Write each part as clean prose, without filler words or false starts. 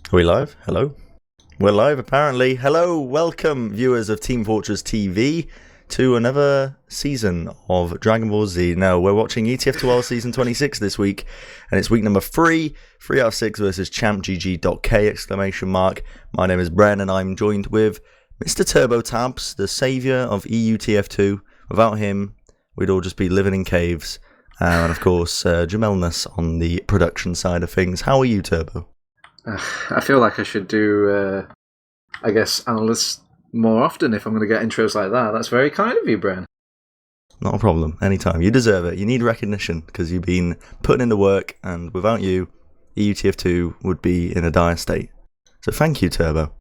Are we live? Hello? We're live, apparently. Hello, welcome, viewers of Team Fortress TV, to another season of Dragon Ball Z. Now, we're watching ETF2L Season 26 this week, and it's week number 3, 3 out of 6 versus ChampGG.K, exclamation mark. My name is Bren, and I'm joined with Mr. TurboTabs, the saviour of EUTF2. Without him, we'd all just be living in caves. And, of course, Jamelness on the production side of things. How are you, Turbo? I feel like I should do, analysts more often if I'm going to get intros like that. That's very kind of you, Bren. Not a problem. Anytime. You deserve it. You need recognition because you've been putting in the work, and without you, EUTF2 would be in a dire state. So thank you, Turbo.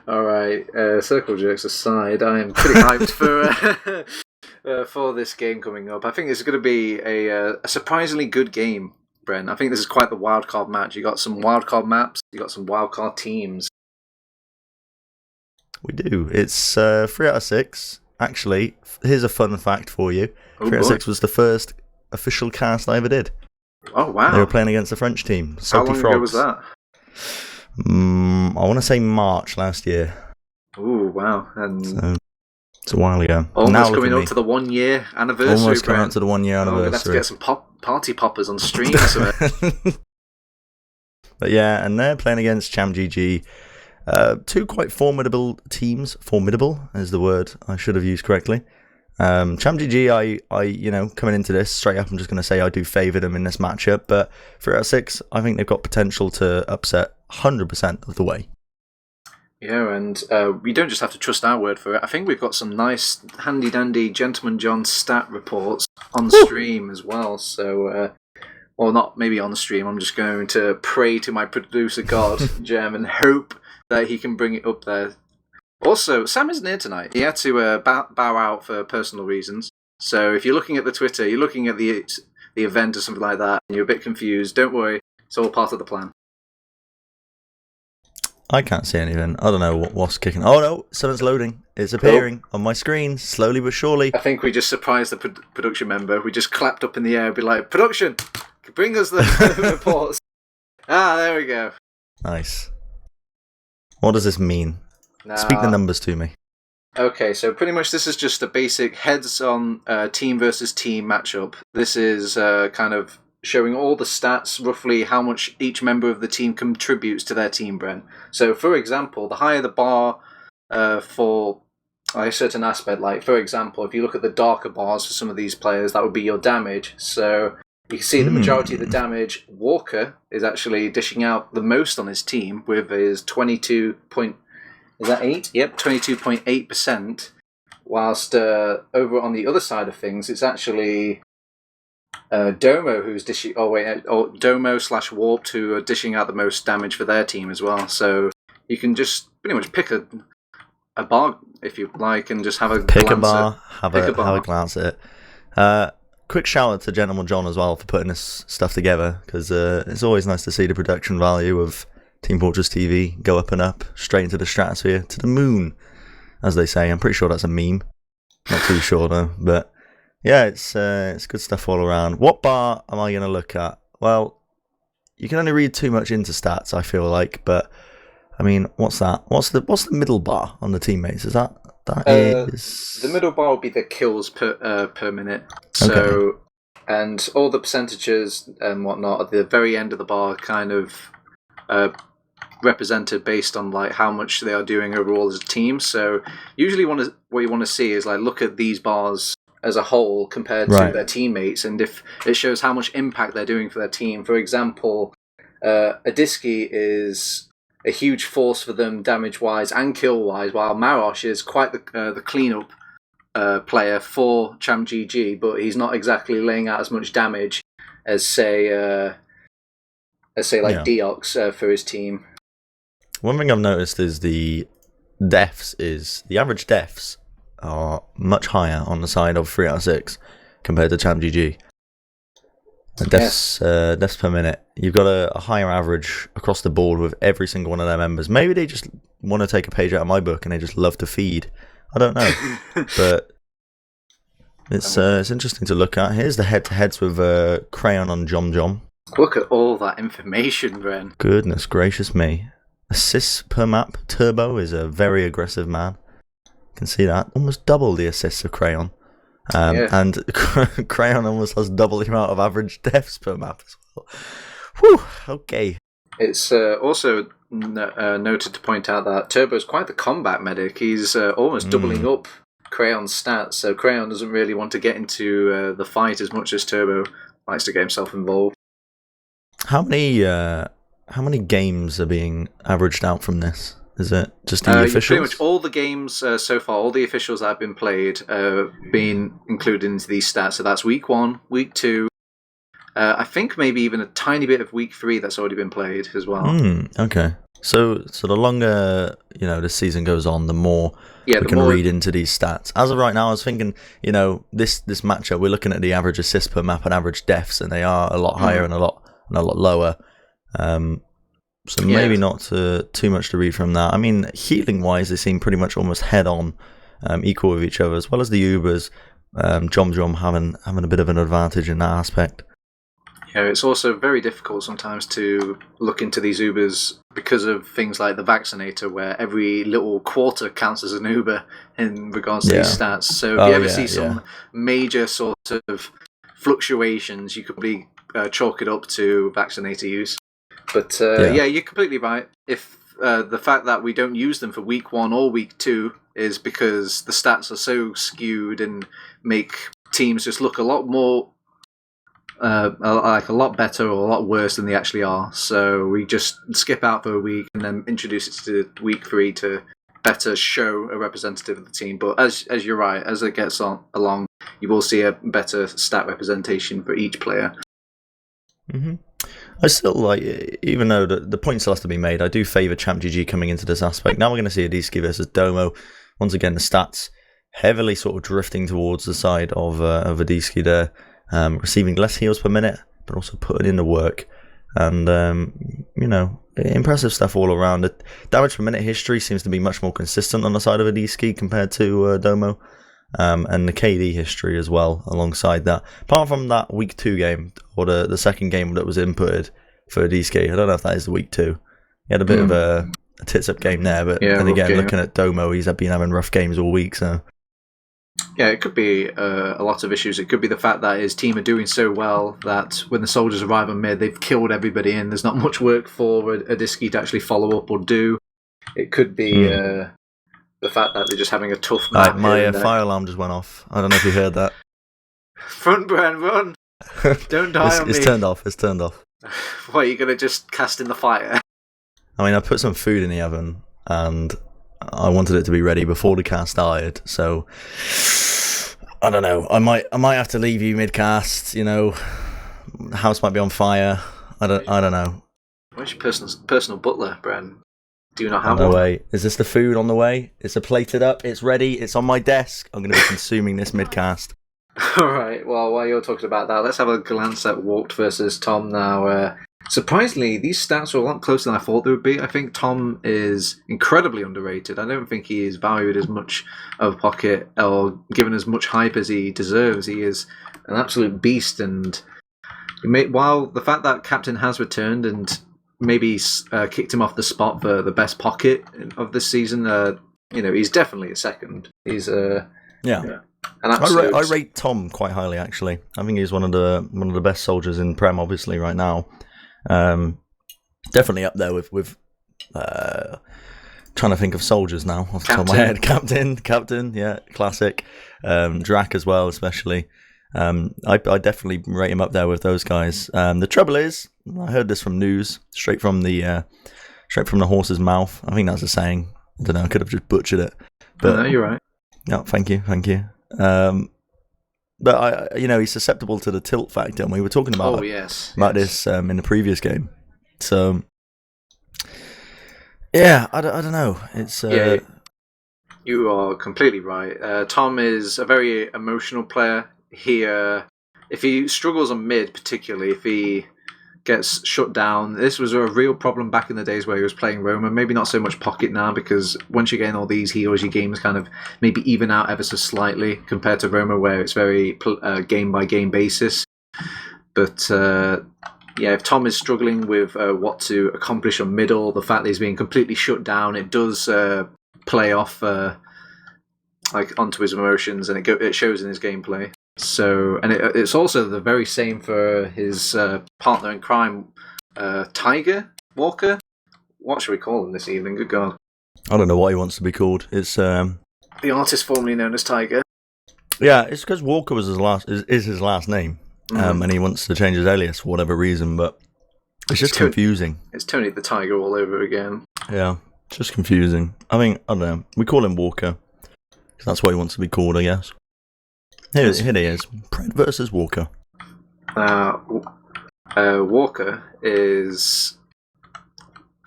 All right. Circle jerks aside, I am pretty hyped for this game coming up. I think this is going to be a surprisingly good game, Bren. I think this is quite the wildcard match. You got some wildcard maps, you got some wildcard teams. We do. It's 3 out of 6. Actually, here's a fun fact for you. 3 out of 6 was the first official cast I ever did. Oh, wow. They were playing against the French team. How long ago was that? I want to say March last year. Ooh, wow. And so, it's a while ago. Almost coming up to the 1 year anniversary. Almost coming up to the 1 year anniversary. We'll have to get some party poppers on stream. But yeah, and they're playing against ChampGG. Two quite formidable teams. Formidable is the word I should have used correctly. ChampGG, I coming into this straight up, I'm just going to say I do favour them in this matchup. But 3 out of 6, I think they've got potential to upset 100% of the way. Yeah, and we don't just have to trust our word for it. I think we've got some nice, handy-dandy Gentleman John stat reports on stream as well. So, well, not maybe on the stream. I'm just going to pray to my producer god, Gemm, and hope that he can bring it up there. Also, Sam isn't here tonight. He had to bow out for personal reasons. So if you're looking at the Twitter, you're looking at the event or something like that, and you're a bit confused, don't worry. It's all part of the plan. I can't see anything. I don't know what's kicking. Oh no, something's loading. It's appearing on my screen, slowly but surely. I think we just surprised the production member. We just clapped up in the air and be like, production, bring us the reports. There we go. Nice. What does this mean? Speak the numbers to me. Okay, so pretty much this is just a basic heads-on team versus team matchup. This is kind of showing all the stats, roughly how much each member of the team contributes to their team, Bren. So, for example, the higher the bar for a certain aspect, like, for example, if you look at the darker bars for some of these players, that would be your damage. So, you can see the majority of the damage, Walker is actually dishing out the most on his team with his 22.8%, whilst over on the other side of things, it's actually Domo who's dishing. Domo/Warped who are dishing out the most damage for their team as well. So you can just pretty much pick a bar if you like and just have a pick a bar, have a glance at it. Quick shout out to Gentleman John as well for putting this stuff together, because it's always nice to see the production value of Team Fortress TV go up and up, straight into the stratosphere, to the moon, as they say. I'm pretty sure that's a meme. Not too sure though, but yeah, it's good stuff all around. What bar am I going to look at? Well, you can only read too much into stats, I feel like, but I mean, what's that? What's the middle bar on the teammates? Is that is the middle bar would be the kills per minute. So, okay. And all the percentages and whatnot at the very end of the bar kind of represented based on like how much they are doing overall as a team. So usually what you want to see is like look at these bars as a whole compared to their teammates, and if it shows how much impact they're doing for their team. For example, Adiski is a huge force for them damage-wise and kill-wise, while Marosh is quite the clean-up player for ChampGG, but he's not exactly laying out as much damage as say Deox for his team. One thing I've noticed is the average deaths are much higher on the side of 3 out of 6 compared to ChampGG. Deaths per minute. You've got a higher average across the board with every single one of their members. Maybe they just want to take a page out of my book and they just love to feed. I don't know, but it's interesting to look at. Here's the head-to-heads with Crayon on Jom Jom. Look at all that information, Bren. Goodness gracious me. Assists per map. Turbo is a very aggressive man. You can see that. Almost double the assists of Crayon. And Crayon almost has double the amount of average deaths per map as well. Whew, okay. It's also noted to point out that Turbo is quite the combat medic. He's almost doubling up Crayon's stats, so Crayon doesn't really want to get into the fight as much as Turbo likes to get himself involved. How many games are being averaged out from this? Is it just the officials? Pretty much all the games so far, all the officials that have been played, been included into these stats. So that's week 1, week 2. I think maybe even a tiny bit of week 3 that's already been played as well. Okay. So the longer this season goes on, the more we can read into these stats. As of right now, I was thinking, this matchup, we're looking at the average assists per map and average deaths, and they are a lot higher and a lot lower. So maybe not too much to read from that. I mean, healing-wise, they seem pretty much almost head-on, equal with each other, as well as the Ubers. Jom having a bit of an advantage in that aspect. Yeah, it's also very difficult sometimes to look into these Ubers because of things like the vaccinator, where every little quarter counts as an Uber in regards to these stats. So if you ever see some major sort of fluctuations, you could probably chalk it up to vaccinator use. But you're completely right. If the fact that we don't use them for week 1 or week 2 is because the stats are so skewed and make teams just look a lot more like a lot better or a lot worse than they actually are. So we just skip out for a week and then introduce it to week 3 to better show a representative of the team. But as you're right, as it gets along, you will see a better stat representation for each player. Mm-hmm. I still like, even though the point still has to be made, I do favour ChampGG coming into this aspect. Now we're going to see Adiski versus Domo. Once again, the stats heavily sort of drifting towards the side of Adiski there, receiving less heals per minute, but also putting in the work. And, impressive stuff all around. The damage per minute history seems to be much more consistent on the side of Adiski compared to Domo. And the KD history as well alongside that. Apart from that week 2 game, or the second game that was inputted for Adiski, I don't know if that is the week 2. He had a bit of a tits-up game there, but then again, looking at Domo, he's been having rough games all week, so... Yeah, it could be a lot of issues. It could be the fact that his team are doing so well that when the soldiers arrive on mid, they've killed everybody and there's not much work for Adiski to actually follow up or do. It could be... the fact that they're just having a tough map. My fire alarm just went off. I don't know if you heard that. Front, Bren, run! Don't die on me. It's turned off. It's turned off. What, are you going to just cast in the fire? I mean, I put some food in the oven, and I wanted it to be ready before the cast started, so... I don't know. I might have to leave you mid-cast, The house might be on fire. I don't know. Where's your personal butler, Bren? Do you not have one? No way. Is this the food on the way? It's plated up. It's ready. It's on my desk. I'm going to be consuming this mid-cast. Alright, well, while you're talking about that, let's have a glance at Walked versus Tom now. Surprisingly, these stats are a lot closer than I thought they would be. I think Tom is incredibly underrated. I don't think he is valued as much of a pocket or given as much hype as he deserves. He is an absolute beast, and while the fact that Captain has returned and maybe kicked him off the spot for the best pocket of this season, he's definitely a second. He's an absolute... I rate Tom quite highly, actually. I think he's one of the best soldiers in Prem, obviously, right now. Definitely up there with trying to think of soldiers now off the top of my head. Captain, yeah, classic. Drac as well, especially. I definitely rate him up there with those guys. The trouble is, I heard this from news, straight from the horse's mouth. I think that's a saying. I don't know. I could have just butchered it. But no, you're right. No, thank you. But he's susceptible to the tilt factor, and we were talking about this in the previous game. So yeah, I don't know. It's you are completely right. Tom is a very emotional player. If he struggles on mid, particularly if he gets shut down, this was a real problem back in the days where he was playing Roma. Maybe not so much pocket now, because once you're getting all these heals, your games kind of maybe even out ever so slightly compared to Roma, where it's very game by game basis. But if Tom is struggling with what to accomplish on middle, the fact that he's being completely shut down, it does play off onto his emotions, and it shows in his gameplay. So, and it's also the very same for his partner in crime, Tiger Walker. What should we call him this evening? Good God. I don't know what he wants to be called. It's the artist formerly known as Tiger. Yeah, it's because Walker was his last name, and he wants to change his alias for whatever reason. But it's just confusing. It's Tony the Tiger all over again. Yeah, just confusing. I mean, I don't know. We call him Walker. That's what he wants to be called, I guess. Here he is. Pred versus Walker. Walker is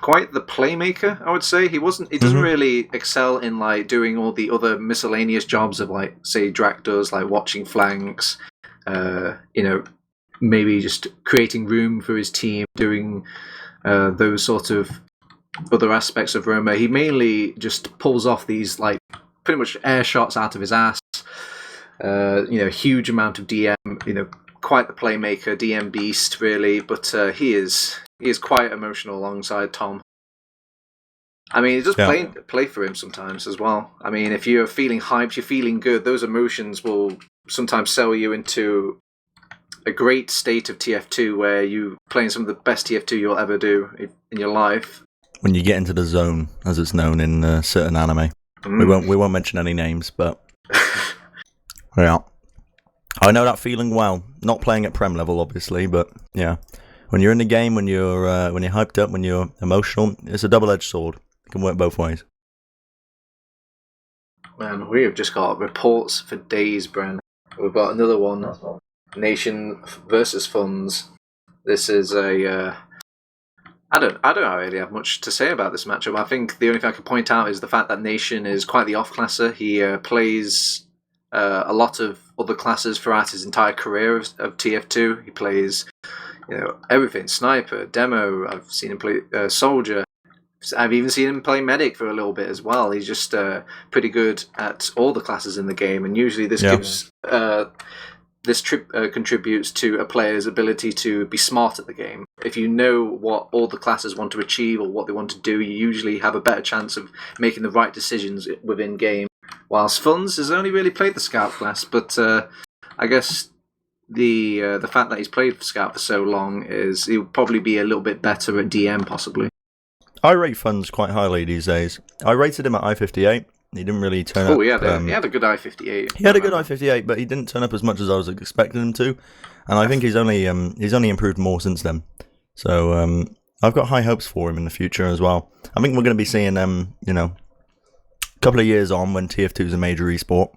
quite the playmaker, I would say. He doesn't really excel in like doing all the other miscellaneous jobs of like, say, Drac does, like watching flanks, maybe just creating room for his team, doing those sort of other aspects of Roma. He mainly just pulls off these like pretty much air shots out of his ass. Huge amount of DM, quite the playmaker, DM beast, really. But he is quite emotional alongside Tom. I mean, it does play for him sometimes as well. I mean, if you're feeling hyped, you're feeling good, those emotions will sometimes sell you into a great state of TF2 where you're playing some of the best TF2 you'll ever do in your life. When you get into the zone, as it's known in certain anime. We won't mention any names, but yeah, I know that feeling well. Not playing at Prem level, obviously, but yeah, when you're in the game, when you're hyped up, when you're emotional, it's a double-edged sword. It can work both ways. Man, we have just got reports for days, Bren. We've got another one: Nation versus Funds. This is a. I don't really have much to say about this matchup. I think the only thing I can point out is the fact that Nation is quite the off-classer. He plays a lot of other classes throughout his entire career of TF2. He plays, everything: sniper, demo. I've seen him play soldier. I've even seen him play medic for a little bit as well. He's just pretty good at all the classes in the game, and usually this gives. This contributes to a player's ability to be smart at the game. If you know what all the classes want to achieve or what they want to do, you usually have a better chance of making the right decisions within game. Whilst Funds has only really played the Scout class, but I guess the fact that he's played Scout for so long is he'll probably be a little bit better at DM, possibly. I rate Funds quite highly these days. I rated him at I-58. He didn't really turn up. Oh, he had a good I-58. He had a good I-58, but he didn't turn up as much as I was expecting him to. And I think he's only improved more since then. So I've got high hopes for him in the future as well. I think we're going to be seeing a couple of years on when TF2 is a major esport.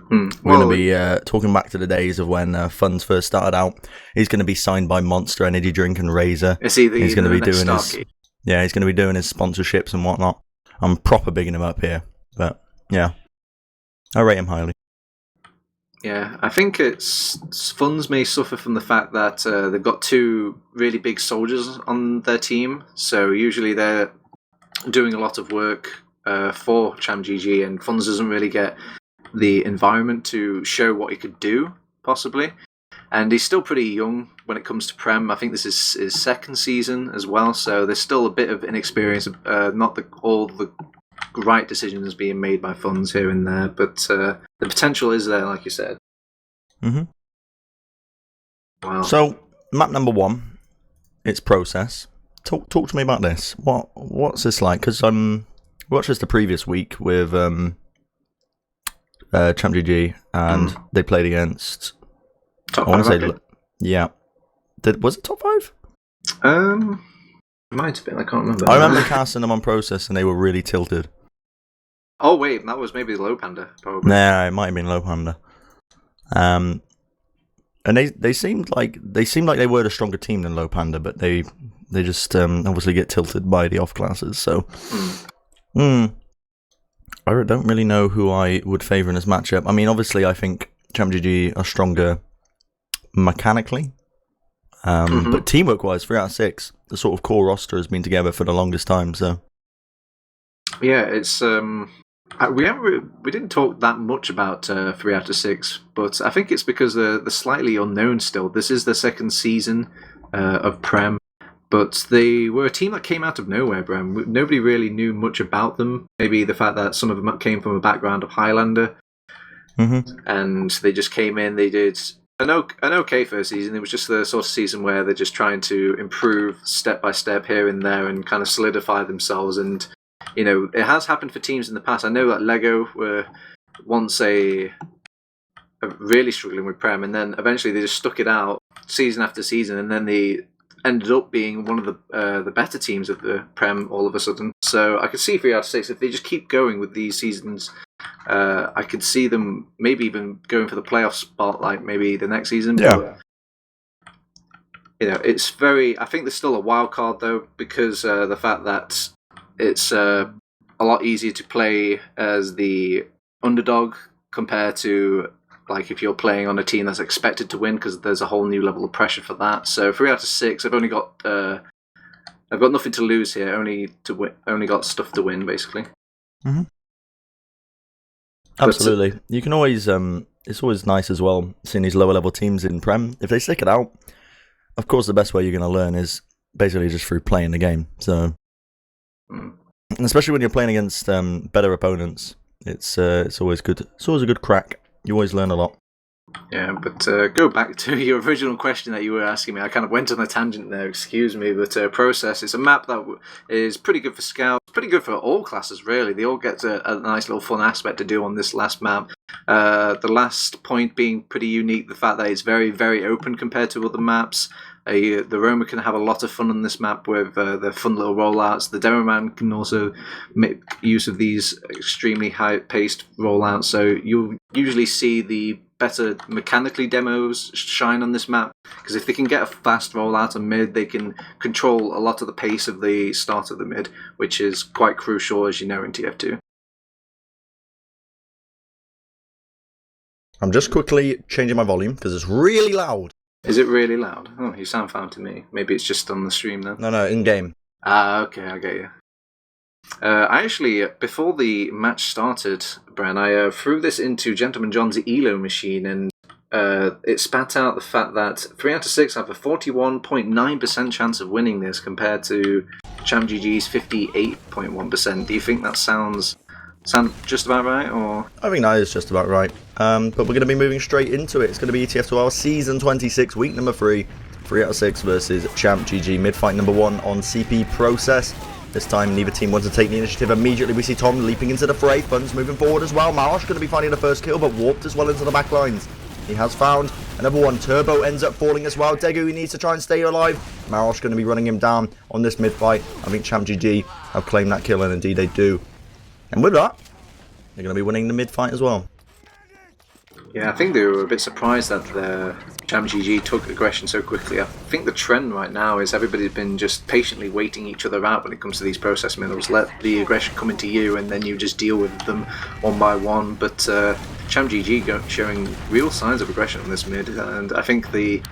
We're going to be talking back to the days of when Funds first started out. He's going to be signed by Monster Energy Drink and Razer. He's going to be doing he's going to be doing his sponsorships and whatnot. I'm proper bigging him up here. But, yeah, I rate him highly. Yeah, I think Funds may suffer from the fact that they've got two really big soldiers on their team. So usually they're doing a lot of work for ChampGG, and Funds doesn't really get the environment to show what he could do, possibly. And he's still pretty young when it comes to Prem. I think this is his second season as well, so there's still a bit of inexperience, not all the right decisions being made by Funds here and there, but the potential is there, like you said. Mm-hmm. Wow. So, map number 1, it's Process. Talk to me about this. What's this like? Because we watched this the previous week with ChampGG, and they played against top 5. Yeah. Was it top 5? Might have been. I can't remember. I remember casting them on Process, and they were really tilted. Oh wait, that was maybe the Low Panda, probably. Nah, it might have been Low Panda. And they seemed like they were the stronger team than Low Panda, but they just obviously get tilted by the off classes. So, I don't really know who I would favour in this matchup. I mean, obviously, I think ChampGG are stronger mechanically, but teamwork wise, 3 out of 6, the sort of core roster has been together for the longest time. So, yeah, it's we didn't talk that much about 3 out of 6, but I think it's because they're slightly unknown still. This is the second season of Prem. But they were a team that came out of nowhere, Bren. Nobody really knew much about them. Maybe the fact that some of them came from a background of Highlander. And they just came in, they did an okay first season. It was just the sort of season where they're just trying to improve step by step here and there and kind of solidify themselves. And, it has happened for teams in the past. I know that Lego were once a really struggling with Prem, and then eventually they just stuck it out season after season, and then they ended up being one of the better teams of the Prem all of a sudden. So I could see 3 out of 6 if they just keep going with these seasons. I could see them maybe even going for the playoff spot, like maybe the next season. Yeah. But, it's very. I think there's still a wild card though, because the fact that it's a lot easier to play as the underdog compared to like if you're playing on a team that's expected to win, because there's a whole new level of pressure for that. So 3 out of 6, I've got nothing to lose here. Only got stuff to win, basically. Absolutely. You can always. It's always nice as well seeing these lower level teams in Prem. If they stick it out, of course, the best way you're going to learn is basically just through playing the game. So, especially when you're playing against better opponents, it's always good. It's always a good crack. You always learn a lot. Yeah, but go back to your original question that you were asking me. I kind of went on a tangent there, excuse me, but Process, it's a map that is pretty good for scouts, pretty good for all classes, really. They all get a nice little fun aspect to do on this last map. The last point being pretty unique, the fact that it's very, very open compared to other maps. The Roma can have a lot of fun on this map with the fun little rollouts. The Demo Man can also make use of these extremely high-paced rollouts, so you'll usually see the better mechanically demos shine on this map, because if they can get a fast rollout on mid, they can control a lot of the pace of the start of the mid, which is quite crucial, as you know, in TF2. I'm just quickly changing my volume because it's really loud. Is it really loud? Oh, you sound fine to me. Maybe it's just on the stream then. No, in game. Okay, I get you. I actually, before the match started, Bren, I threw this into Gentleman John's ELO machine, and it spat out the fact that 3 out of 6 have a 41.9% chance of winning this compared to ChampGG's 58.1%. Do you think that sound just about right, or? I think that is just about right. But we're going to be moving straight into it. It's going to be ETF2L Season 26, Week number 3. 3 out of 6 versus ChampGG. Mid-fight number 1 on CP Process. This time, neither team wants to take the initiative immediately. We see Tom leaping into the fray. Fun's moving forward as well. Marosh going to be finding the first kill, but warped as well into the back lines. He has found another one. Turbo ends up falling as well. Degu, he needs to try and stay alive. Marosh going to be running him down on this mid-fight. I think ChampGG have claimed that kill, and indeed they do. And with that, they're going to be winning the mid-fight as well. Yeah, I think they were a bit surprised that the ChampGG took aggression so quickly. I think the trend right now is everybody's been just patiently waiting each other out when it comes to these process minerals. Let the aggression come into you and then you just deal with them one by one. But ChampGG showing real signs of aggression on this mid, and I think the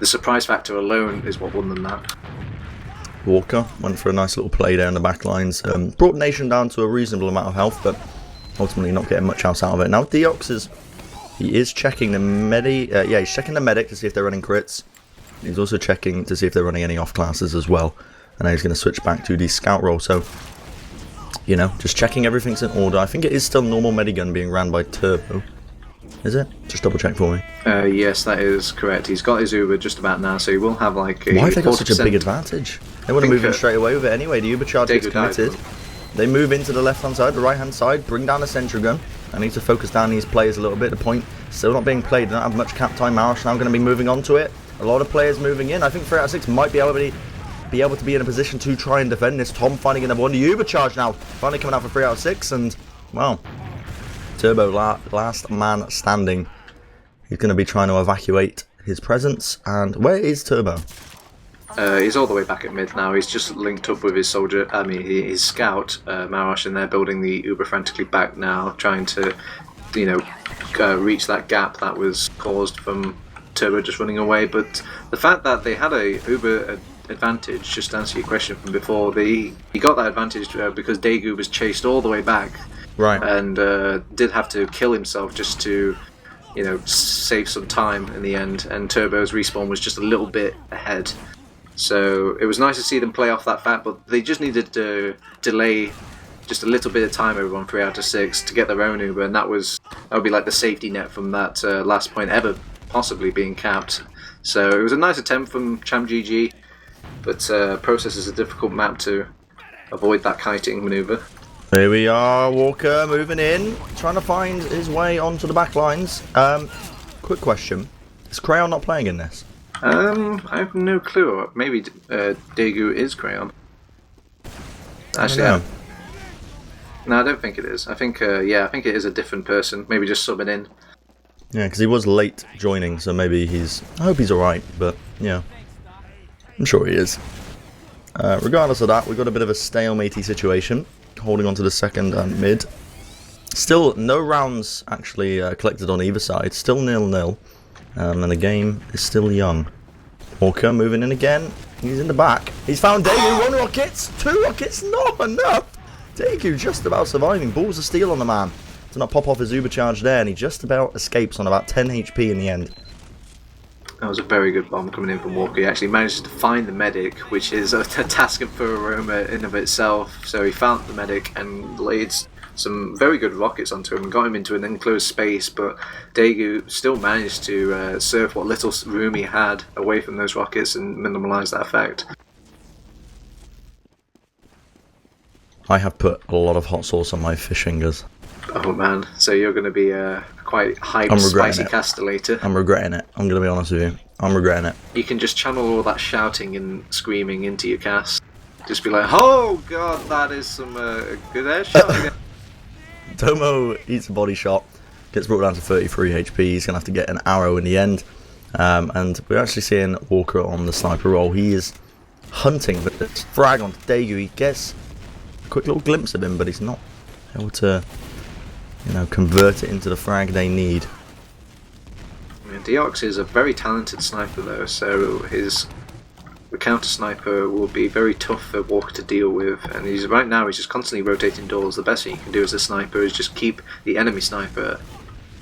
surprise factor alone is what won them that. Walker went for a nice little play there in the back lines. Brought Nation down to a reasonable amount of health, but ultimately not getting much else out of it. Now Deox he is checking the he's checking the medic to see if they're running crits. He's also checking to see if they're running any off classes as well. And now he's going to switch back to the scout role. So, just checking everything's in order. I think it is still normal medigun being ran by Turbo. Is it? Just double check for me. Yes, that is correct. He's got his Uber just about now, so he will have like a. Why have they got such a big advantage? They want to move in straight away with it anyway. The Uber charge gets committed. They move into the left hand side, the right hand side, bring down the sentry gun. I need to focus down these players a little bit. The point still not being played. They don't have much cap time. Marosh now going to be moving on to it. A lot of players moving in. I think 3 out of 6 might be able to be in a position to try and defend this. Tom finding another one. The Uber charge now finally coming out for 3 out of 6, and well, Turbo last man standing. He's going to be trying to evacuate his presence. And where is Turbo? He's all the way back at mid now. He's just linked up with his his scout, Marosh, and they're building the Uber frantically back now, trying to, reach that gap that was caused from Turbo just running away. But the fact that they had a Uber advantage, just to answer your question from before, he got that advantage because Daegu was chased all the way back, right, and did have to kill himself just to, you know, save some time in the end, and Turbo's respawn was just a little bit ahead. So it was nice to see them play off that fact, but they just needed to delay just a little bit of time over on 3 out of 6 to get their own Uber, and that would be like the safety net from that last point ever possibly being capped. So it was a nice attempt from ChampGG, but Process is a difficult map to avoid that kiting maneuver. Here we are, Walker moving in, trying to find his way onto the back lines. Quick question, is Crayon not playing in this? I have no clue. Maybe Daegu is Crayon. Actually, no, I don't think it is. I think, I think it is a different person. Maybe just subbing in. Yeah, because he was late joining, so maybe he's... I hope he's alright, but, yeah. I'm sure he is. Regardless of that, we've got a bit of a stalematey situation. Holding on to the second and mid. Still, no rounds actually collected on either side. Still 0-0. And the game is still young. Walker moving in again. He's in the back. He's found Daegu. 1 rocket. 2 rockets. Not enough. Daegu just about surviving. Balls of steel on the man. To not pop off his uber charge there. And he just about escapes on about 10 HP in the end. That was a very good bomb coming in from Walker. He actually managed to find the medic, which is a task for Aroma in of itself. So he found the medic and laid some very good rockets onto him and got him into an enclosed space, but Daegu still managed to surf what little room he had away from those rockets and minimalise that effect. I have put a lot of hot sauce on my fish fingers. Oh man, so you're going to be quite hyped, spicy caster later. I'm regretting it. I'm going to be honest with you. I'm regretting it. You can just channel all that shouting and screaming into your cast. Just be like, oh god, that is some good air shot. Tomo eats a body shot, gets brought down to 33 HP. He's going to have to get an arrow in the end. And we're actually seeing Walker on the sniper roll. He is hunting with this frag onto Daegu. He gets a quick little glimpse of him, but he's not able to, you know, convert it into the frag they need. Yeah, Deox is a very talented sniper though, so the counter sniper will be very tough for Walker to deal with, and right now he's just constantly rotating doors. The best thing you can do as a sniper is just keep the enemy sniper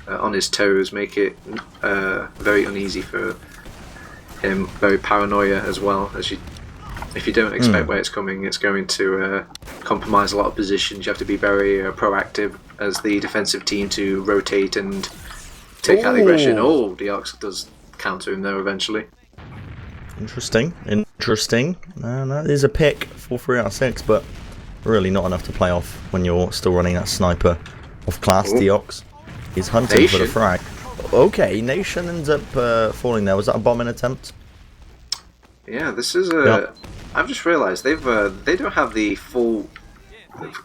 on his toes, make it very uneasy for him, very paranoia as well. If you don't expect where it's coming, it's going to compromise a lot of positions. You have to be very proactive as the defensive team to rotate and take out the aggression. Oh, Deox does counter him though eventually. Interesting. That is a pick for 3 out of 6, but really not enough to play off when you're still running that sniper of class. Deox. He's hunting Nation. for the frag. Okay, Nation ends up falling there. Was that a bombing attempt? Yeah, this is a... I've just realised they don't have the full...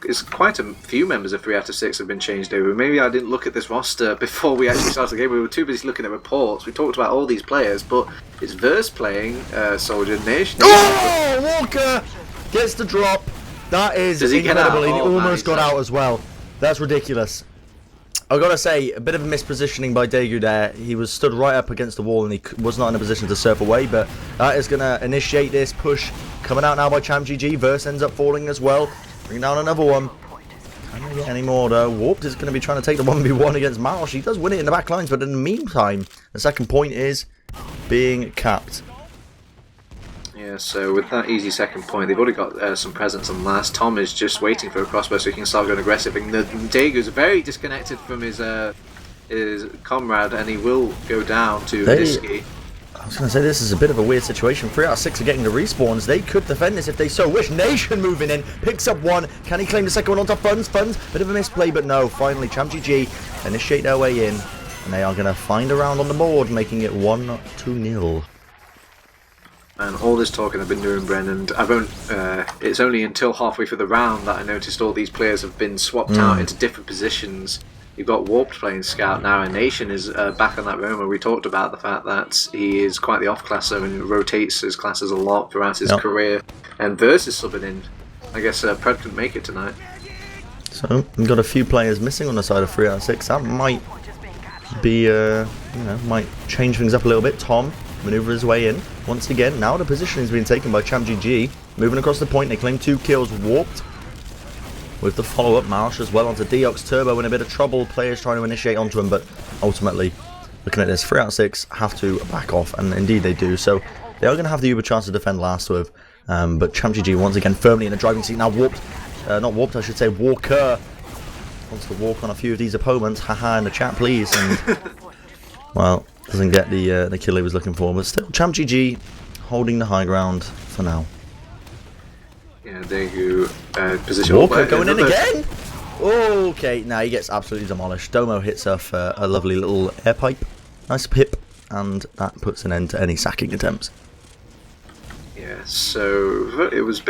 It's quite a few members of 3 out of 6 have been changed over. Maybe I didn't look at this roster before we actually started the game. We were too busy looking at reports. We talked about all these players, but it's Verse playing Soldier Nation. Oh, Walker gets the drop. That is incredible. He almost got out as well. That's ridiculous. I've got to say, a bit of a mispositioning by Daegu there. He was stood right up against the wall and he was not in a position to surf away, but that is going to initiate this push. Coming out now by ChampGG. Verse ends up falling as well. Bring down another one. Can they get any more though? Warped is going to be trying to take the 1v1 against Marsh. He does win it in the back lines, but in the meantime, the second point is being capped. Yeah, so with that easy second point, they've already got some presence on last. Tom is just waiting for a crossbow so he can start going aggressive. And Daegu's very disconnected from his comrade, and he will go down to Nisky. I was going to say, this is a bit of a weird situation. 3 out of 6 are getting the respawns. They could defend this if they so wish. Nation moving in, picks up one. Can he claim the second one onto Funds? Bit of a misplay, but no. Finally, ChampGG initiate their way in, and they are going to find a round on the board, making it 1-2-0. And all this talking I've been doing, Bren, and it's only until halfway through the round that I noticed all these players have been swapped out into different positions. You've got Warped playing Scout now, and Nation is back on that room where we talked about the fact that he is quite the off-classer and rotates his classes a lot throughout his career. And Verse is subbing in. I guess Pred couldn't make it tonight. So, we've got a few players missing on the side of 3 out of 6. That might be, might change things up a little bit. Tom manoeuvres his way in. Once again, now the position is being taken by ChampGG. Moving across the point, they claim 2 kills. Warped with the follow-up. Marsh as well onto Deox. Turbo in a bit of trouble. Players trying to initiate onto him, but ultimately looking at this, 3 out of 6 have to back off, and indeed they do. So they are going to have the uber chance to defend last with, but ChampGG once again firmly in the driving seat now. Not warped, I should say. Walker wants to walk on a few of these opponents. Haha in the chat, please. And well, doesn't get the kill he was looking for, but still, ChampGG holding the high ground for now. Yeah, there you go. Position. Walker going in again. Okay, now he gets absolutely demolished. Domo hits off a lovely little air pipe. Nice pip, and that puts an end to any sacking attempts. Yeah, so it was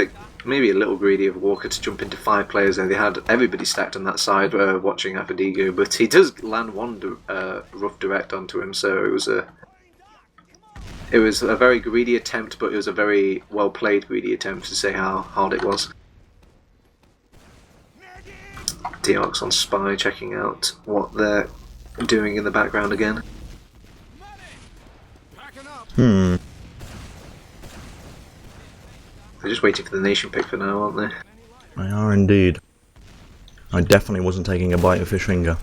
maybe a little greedy of Walker to jump into 5 players there. They had everybody stacked on that side watching Apadigo, but he does land one rough direct onto him, so it was a very greedy attempt, but it was a very well played greedy attempt to say how hard it was. Deox on Spy checking out what they're doing in the background again. They're just waiting for the nation pick for now, aren't they? They are indeed. I definitely wasn't taking a bite of fish finger.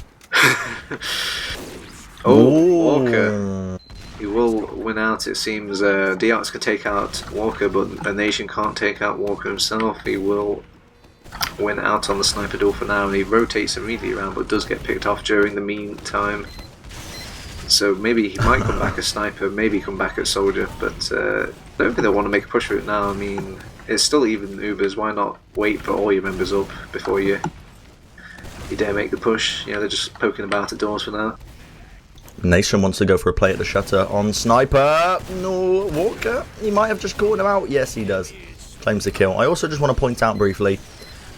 Walker. He will win out, it seems. Deox can take out Walker, but a nation can't take out Walker himself. He will win out on the sniper duel for now, and he rotates immediately around, but does get picked off during the meantime. So maybe he might come back as sniper, maybe come back as soldier, but I don't think they'll want to make a push for it now. I mean, it's still even Ubers. Why not wait for all your members up before you dare make the push? Yeah, they're just poking about at doors for now. Nation wants to go for a play at the shutter on sniper. No, Walker. He might have just caught him out. Yes, he does. Claims the kill. I also just want to point out briefly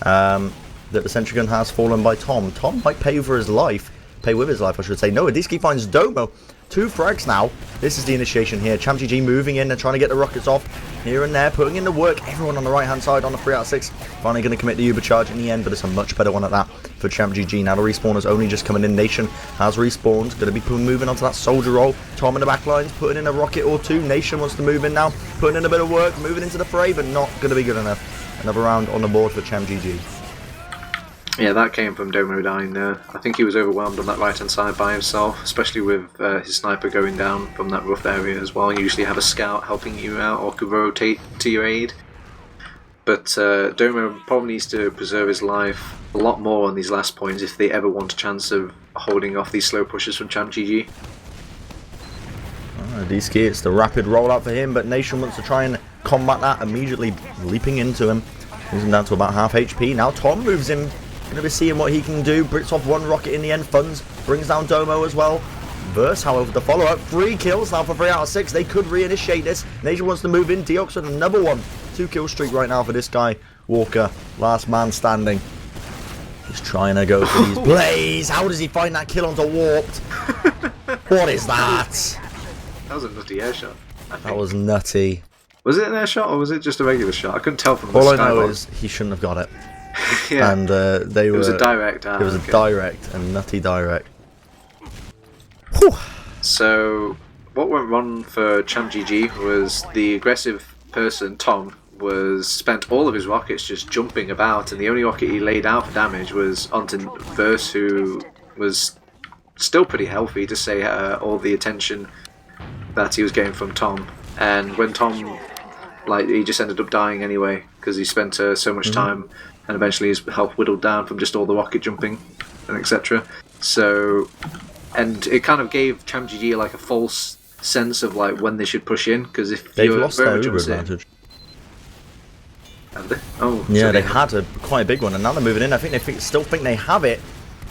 that the sentry gun has fallen by Tom. Tom might pay with his life, I should say. No, Adiski finds Domo. 2 frags now. This is the initiation here. ChampGG moving in and trying to get the rockets off here and there, putting in the work. Everyone on the right hand side on the 3 out of 6. Finally going to commit the uber charge in the end, but it's a much better one at that for ChampGG. Now the respawner's only just coming in. Nation has respawned. Going to be moving onto that soldier roll. Tom in the back lines, putting in a rocket or 2. Nation wants to move in now, putting in a bit of work, moving into the fray, but not going to be good enough. Another round on the board for ChampGG. Yeah, that came from Domo dying there. I think he was overwhelmed on that right-hand side by himself, especially with his sniper going down from that rough area as well. You usually have a scout helping you out or could rotate to your aid. But Domo probably needs to preserve his life a lot more on these last points if they ever want a chance of holding off these slow pushes from ChampGG. Adiski, it's the rapid rollout for him, but Nation wants to try and combat that, immediately leaping into him. He's down to about half HP. Now Tom moves in. Going to be seeing what he can do. Brits off 1 rocket in the end. Funds brings down Domo as well. Verse, however, the follow-up. 3 kills now for 3 out of 6. They could reinitiate this. Nation wants to move in. Deox with another one. 2 kill streak right now for this guy. Walker, last man standing. He's trying to go for these plays. How does he find that kill onto Warped? What is that? That was a nutty air shot. That was nutty. Was it an air shot or was it just a regular shot? I couldn't tell from the All I know is he shouldn't have got it. Yeah. And it was a direct. It was a direct, a nutty direct. Whew. So what went wrong for ChampGG was the aggressive person, Tom, spent all of his rockets just jumping about, and the only rocket he laid out for damage was onto Verse, who was still pretty healthy to say all the attention that he was getting from Tom. And when Tom, he just ended up dying anyway because he spent so much time. And eventually his health whittled down from just all the rocket jumping and etc. So, and it kind of gave ChampGG like a false sense of when they should push in, because if they've lost their uber advantage. Have they? Oh, yeah, so they had quite a big one, and now they're moving in. I think they still think they have it.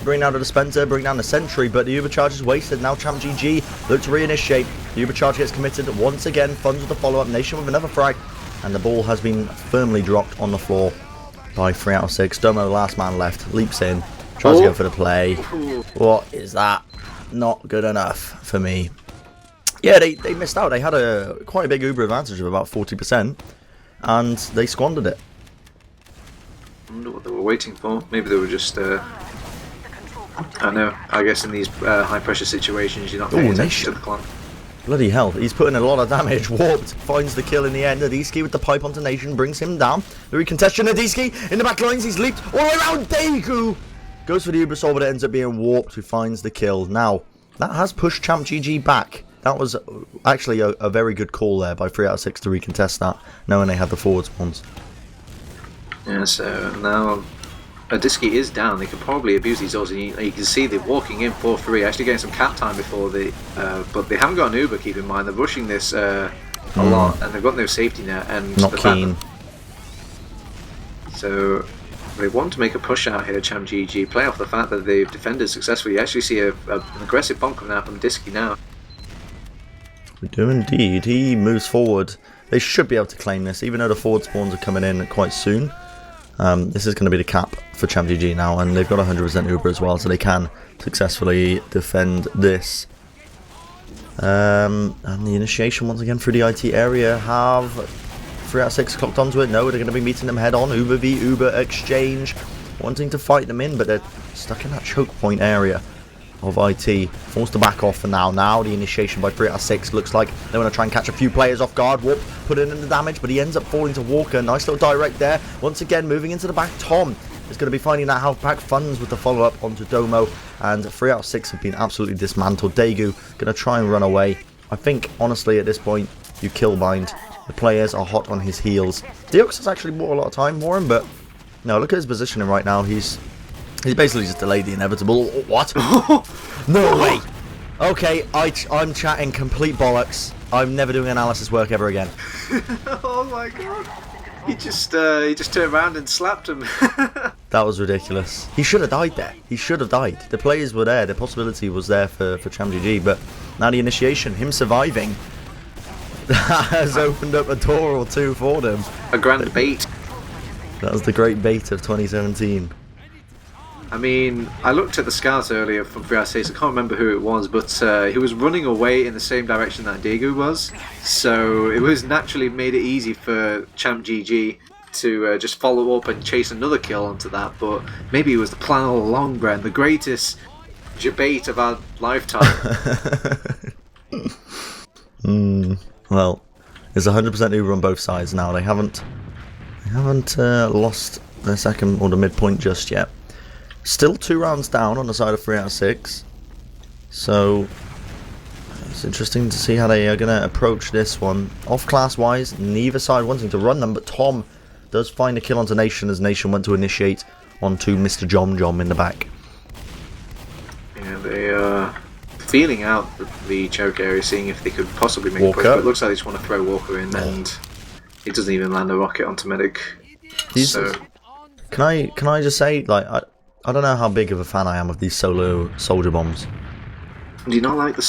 Bring down the dispenser, bring down the sentry, but the uber charge is wasted. Now ChampGG look to reinitiate. The uber charge gets committed once again. Funds with the follow-up. Nation with another frag, and the ball has been firmly dropped on the floor by 3 out of 6. Domo, last man left, leaps in, tries to go for the play. What is that? Not good enough for me. Yeah, they missed out. They had quite a big uber advantage of about 40%, and they squandered it. I wonder what they were waiting for. Maybe they were just I know, I guess in these high pressure situations you're not paying attention to the clan. Bloody hell, he's putting in a lot of damage. Warped finds the kill in the end. Adiski with the pipe onto Nation brings him down. The recontestation, Adiski in the back lines. He's leaped all the way around. Deku goes for the Uber Soul, but it ends up being Warped who finds the kill. Now, that has pushed ChampGG back. That was actually a very good call there by 3 out of 6 to recontest that, knowing they had the forward spawns. Yeah, so now Disky is down. They could probably abuse these odds. And you can see they're walking in 4-3, actually getting some cap time before they. But they haven't got an Uber, keep in mind. They're rushing this a lot, and they've got no safety net. And not keen. So they want to make a push out here, ChampGG. Play off the fact that they've defended successfully. You actually see an aggressive bomb coming out from Disky now. We do indeed. He moves forward. They should be able to claim this, even though the forward spawns are coming in quite soon. This is going to be the cap for ChampGG now, and they've got 100% Uber as well, so they can successfully defend this. And the initiation once again through the IT area have 3 out of 6 clocked onto it. No, they're going to be meeting them head on. Uber v Uber exchange, wanting to fight them in, but they're stuck in that choke point area of IT. Forced to back off for now. Now the initiation by 3 out of 6 looks like they want to try and catch a few players off guard. Whoop, put in the damage, but he ends up falling to Walker. Nice little direct there. Once again, moving into the back. Tom is going to be finding that half back funds with the follow-up onto Domo, and 3 out of 6 have been absolutely dismantled. Daegu going to try and run away. I think, honestly, at this point, you kill bind. The players are hot on his heels. Deox has actually bought a lot of time for him, but no, look at his positioning right now. He's basically just delayed the inevitable. What? No way! Okay, I'm chatting complete bollocks. I'm never doing analysis work ever again. Oh my god. He just turned around and slapped him. That was ridiculous. He should have died there. He should have died. The players were there. The possibility was there for ChampGG, but now the initiation, him surviving, has opened up a door or two for them. A grand bait. That was the great bait of 2017. I mean, I looked at the scouts earlier from 3 out of 6, I can't remember who it was, but he was running away in the same direction that Daegu was, so it was naturally made it easy for ChampGG to just follow up and chase another kill onto that, but maybe it was the plan all along, Bren, the greatest debate of our lifetime. Well, there's 100% Uber on both sides now. They haven't lost their second or the midpoint just yet. Still 2 rounds down on the side of 3 out of 6. So it's interesting to see how they are going to approach this one. Off class wise, neither side wanting to run them, but Tom does find a kill onto Nation as Nation went to initiate onto Mr. Jom in the back. Yeah, they are feeling out the choke area, seeing if they could possibly make a push, but it looks like they just want to throw Walker in, and he doesn't even land a rocket onto Medic. So can I just say, like, I don't know how big of a fan I am of these solo soldier bombs. Do you not like the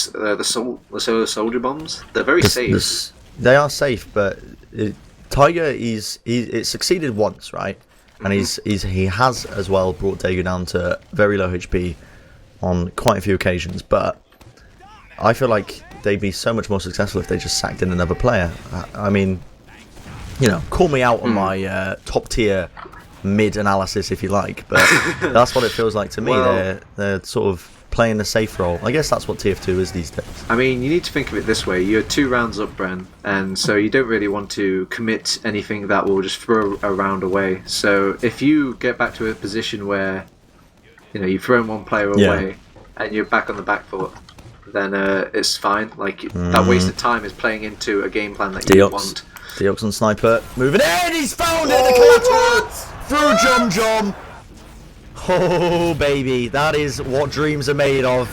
solo soldier bombs? They're very safe. They are safe, but Tiger it succeeded once, right? And he has as well brought Daegu down to very low HP on quite a few occasions. But I feel like they'd be so much more successful if they just sacked in another player. I mean, you know, call me out on my top tier mid analysis if you like, but that's what it feels like to me. Well, they're sort of playing the safe role. I guess that's what TF2 is these days. I mean, you need to think of it this way. You're 2 rounds up, Bren, and so you don't really want to commit anything that will just throw a round away. So if you get back to a position where, you know, you've thrown one player away and you're back on the back foot, then it's fine. Like, that wasted time is playing into a game plan that you want. Deox on Sniper, moving in, he's found it, the collateral through Jom. Oh baby, that is what dreams are made of.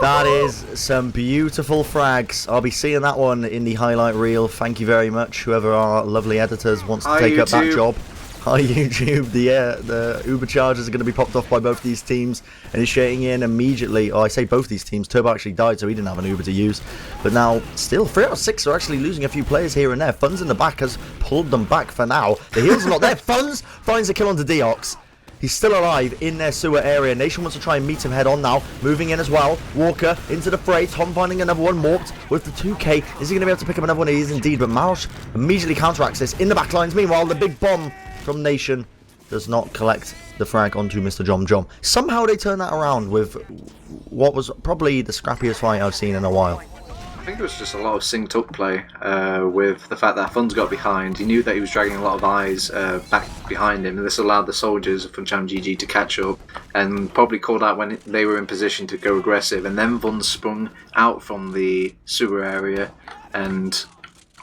That is some beautiful frags. I'll be seeing that one in the highlight reel. Thank you very much, whoever our lovely editors wants to take up that job. Hi YouTube, the Uber charges are going to be popped off by both these teams, initiating in immediately. Oh, I say both these teams, Turbo actually died so he didn't have an Uber to use, but now still 3 out of 6 are actually losing a few players here and there. Funds in the back has pulled them back for now. The heals are not there. Funds finds a kill onto Deox. He's still alive in their sewer area. Nation wants to try and meet him head on now. Moving in as well. Walker into the fray. Tom finding another one. Morped with the 2K. Is he going to be able to pick up another one? He is indeed, but Marsh immediately counteracts this in the backlines. Meanwhile, the big bomb from Nation does not collect the frag onto Mr. Jom. Somehow they turn that around with what was probably the scrappiest fight I've seen in a while. think it was just a lot of synced up play with the fact that Funds got behind. He knew that he was dragging a lot of eyes back behind him, and this allowed the soldiers from ChampGG to catch up and probably called out when they were in position to go aggressive. And then Funds sprung out from the sewer area and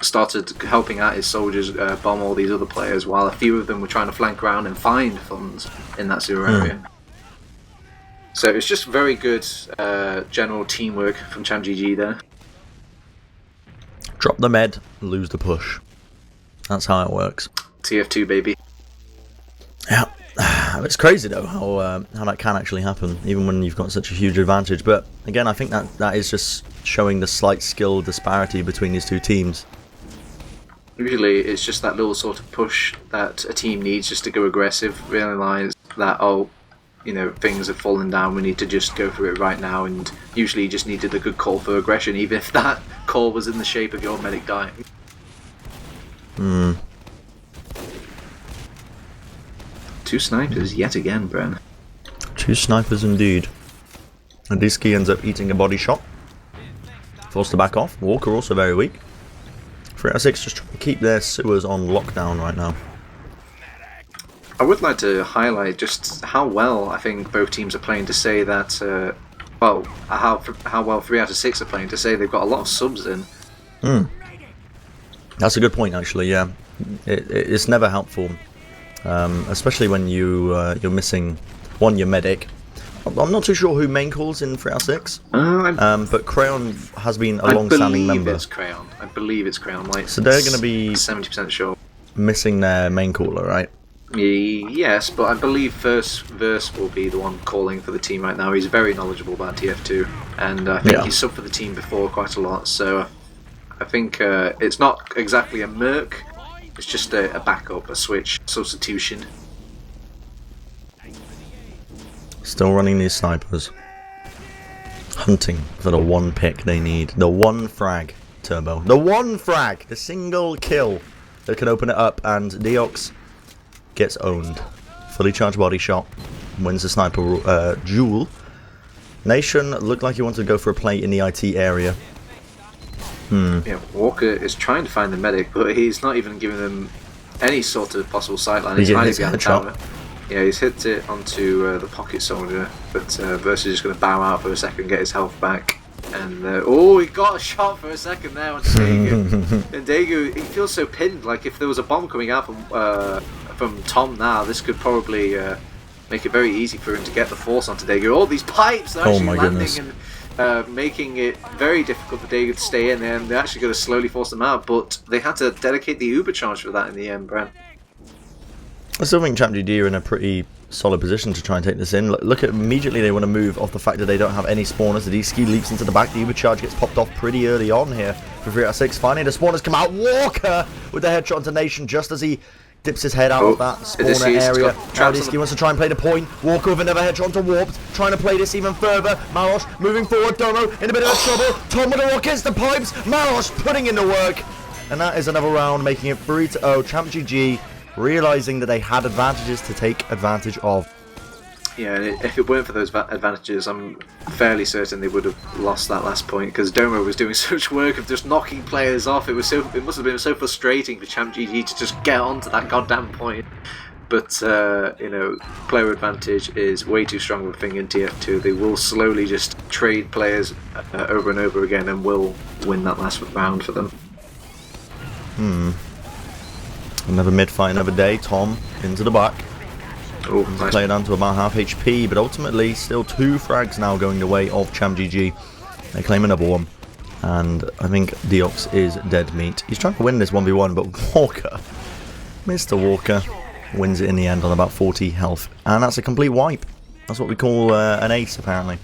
started helping out his soldiers bomb all these other players, while a few of them were trying to flank around and find Funds in that sewer area. So it was just very good general teamwork from ChampGG there. Drop the med, lose the push. That's how it works. TF2, baby. Yeah. It's crazy though how that can actually happen, even when you've got such a huge advantage. But again, I think that is just showing the slight skill disparity between these two teams. Usually it's just that little sort of push that a team needs just to go aggressive, realise that, oh, you know, things have fallen down, we need to just go for it right now, and usually you just needed a good call for aggression, even if that call was in the shape of your medic dying. Two snipers yet again, Bren. Two snipers indeed. Adiski ends up eating a body shot. Forced to back off. Walker also very weak. 3 out of 6 just trying to keep their sewers on lockdown right now. I would like to highlight just how well I think both teams are playing to say that, well, how well 3 out of 6 are playing to say they've got a lot of subs in. That's a good point, actually. Yeah, it's never helpful, especially when you're missing your medic. I'm not too sure who main calls in 3 out of 6, but Crayon has been a long-standing member. I believe it's Crayon. Like, so they're going to be 70% sure missing their main caller, right? Yes, but I believe Verse will be the one calling for the team right now. He's very knowledgeable about TF2, and I think he's subbed for the team before quite a lot, so I think it's not exactly a merc, it's just a backup, a switch, substitution. Still running these snipers. Hunting for the one pick they need. The one frag, Turbo. The one frag! The single kill that can open it up, and Deox gets owned. Fully charged body shot. Wins the sniper duel. Nation looked like he wanted to go for a play in the IT area. Yeah, Walker is trying to find the medic, but he's not even giving them any sort of possible sightline. He's hiding behind the tower. Yeah, he's hit it onto the pocket soldier, but Verse is just going to bow out for a second, get his health back. And oh, he got a shot for a second there on Daegu. And Daegu, he feels so pinned. Like if there was a bomb coming out from Tom now, this could probably make it very easy for him to get the force onto Daegu. All these pipes are actually landing and making it very difficult for Daegu to stay in there, and they're actually going to slowly force them out. But they had to dedicate the Uber charge for that in the end, Bren. I still think ChampGG are in a pretty solid position to try and take this in. Look at immediately they want to move off the fact that they don't have any spawners. The D-Ski leaps into the back. The Uber charge gets popped off pretty early on here for 3 out of 6. Finally, the spawners come out. Walker with the headshot into Nation just as he dips his head out of that spawner area. Now D-Ski wants to try and play the point. Walker with another headshot onto Warped, trying to play this even further. Marosh moving forward. Domo in a bit of trouble. Tom with the rock hits the pipes. Marosh putting in the work. And that is another round, making it 3-0. ChampGG realizing that they had advantages to take advantage of. Yeah, and if it weren't for those advantages, I'm fairly certain they would have lost that last point, because Domo was doing such work of just knocking players off. It must have been so frustrating for ChampGG to just get onto that goddamn point. But you know, player advantage is way too strong of a thing in TF2. They will slowly just trade players over and over again, and will win that last round for them. Another mid-fight, another day. Tom into the back. Oh, nice. Play it down to about half HP, but ultimately still 2 frags now going the way of ChampGG. They claim another one, and I think Deox is dead meat. He's trying to win this 1v1, but Walker, Mr. Walker, wins it in the end on about 40 health, and that's a complete wipe. That's what we call an ace, apparently.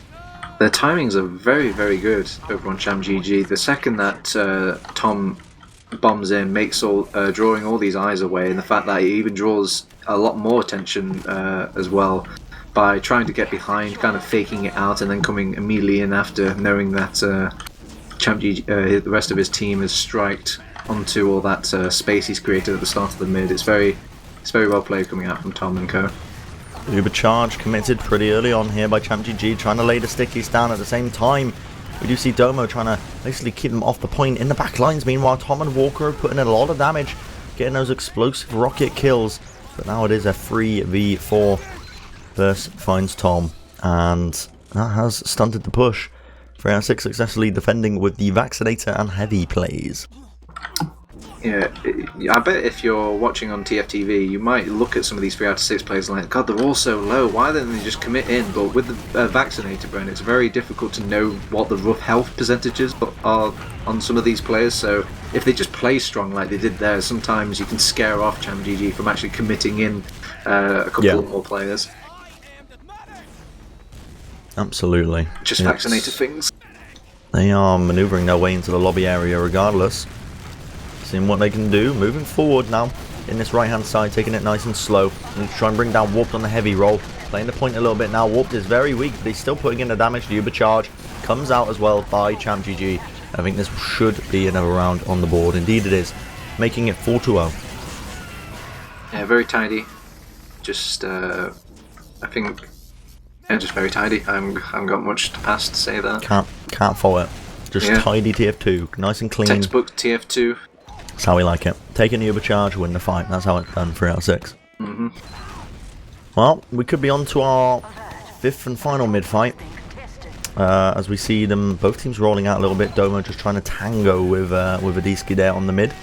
Their timings are very, very good over on ChampGG. The second that Tom bombs in, makes drawing all these eyes away, and the fact that he even draws a lot more attention as well by trying to get behind, kind of faking it out, and then coming immediately in after, knowing that ChampGG, the rest of his team has striked onto all that space he's created at the start of the mid. It's very well played coming out from Tom and co. Uber charge committed pretty early on here by ChampGG, trying to lay the stickies down at the same time. We do see Domo trying to basically keep them off the point in the back lines. Meanwhile, Tom and Walker are putting in a lot of damage, getting those explosive rocket kills. But now it is a 3v4. Verse finds Tom, and that has stunted the push. 3 out of 6 successfully defending with the Vaccinator and heavy plays. Yeah, I bet if you're watching on TFTV, you might look at some of these 3 out of 6 players and like, God, they're all so low. Why don't they just commit in? But with the Vaccinator, Bren, it's very difficult to know what the rough health percentages are on some of these players. So if they just play strong like they did there, sometimes you can scare off ChampGG from actually committing in a couple more players. Absolutely. Just Vaccinator things. They are manoeuvring their way into the lobby area regardless. Seeing what they can do. Moving forward now in this right hand side, taking it nice and slow. And try and bring down Warped on the heavy roll. Playing the point a little bit now. Warped is very weak, but he's still putting in the damage. The Uber charge comes out as well by ChampGG. I think this should be another round on the board. Indeed it is. Making it 4-0. Yeah, very tidy. Just, I think... Yeah, just very tidy. I haven't got much to pass to say that. Can't fault it. Just tidy TF2. Nice and clean. Textbook TF2. That's how we like it. Taking the Uber charge, win the fight. That's how it's done. 3 out of 6. Well, we could be on to our 5th and final mid-fight. As we see them, both teams rolling out a little bit. Domo just trying to tango with Adiski there on the mid.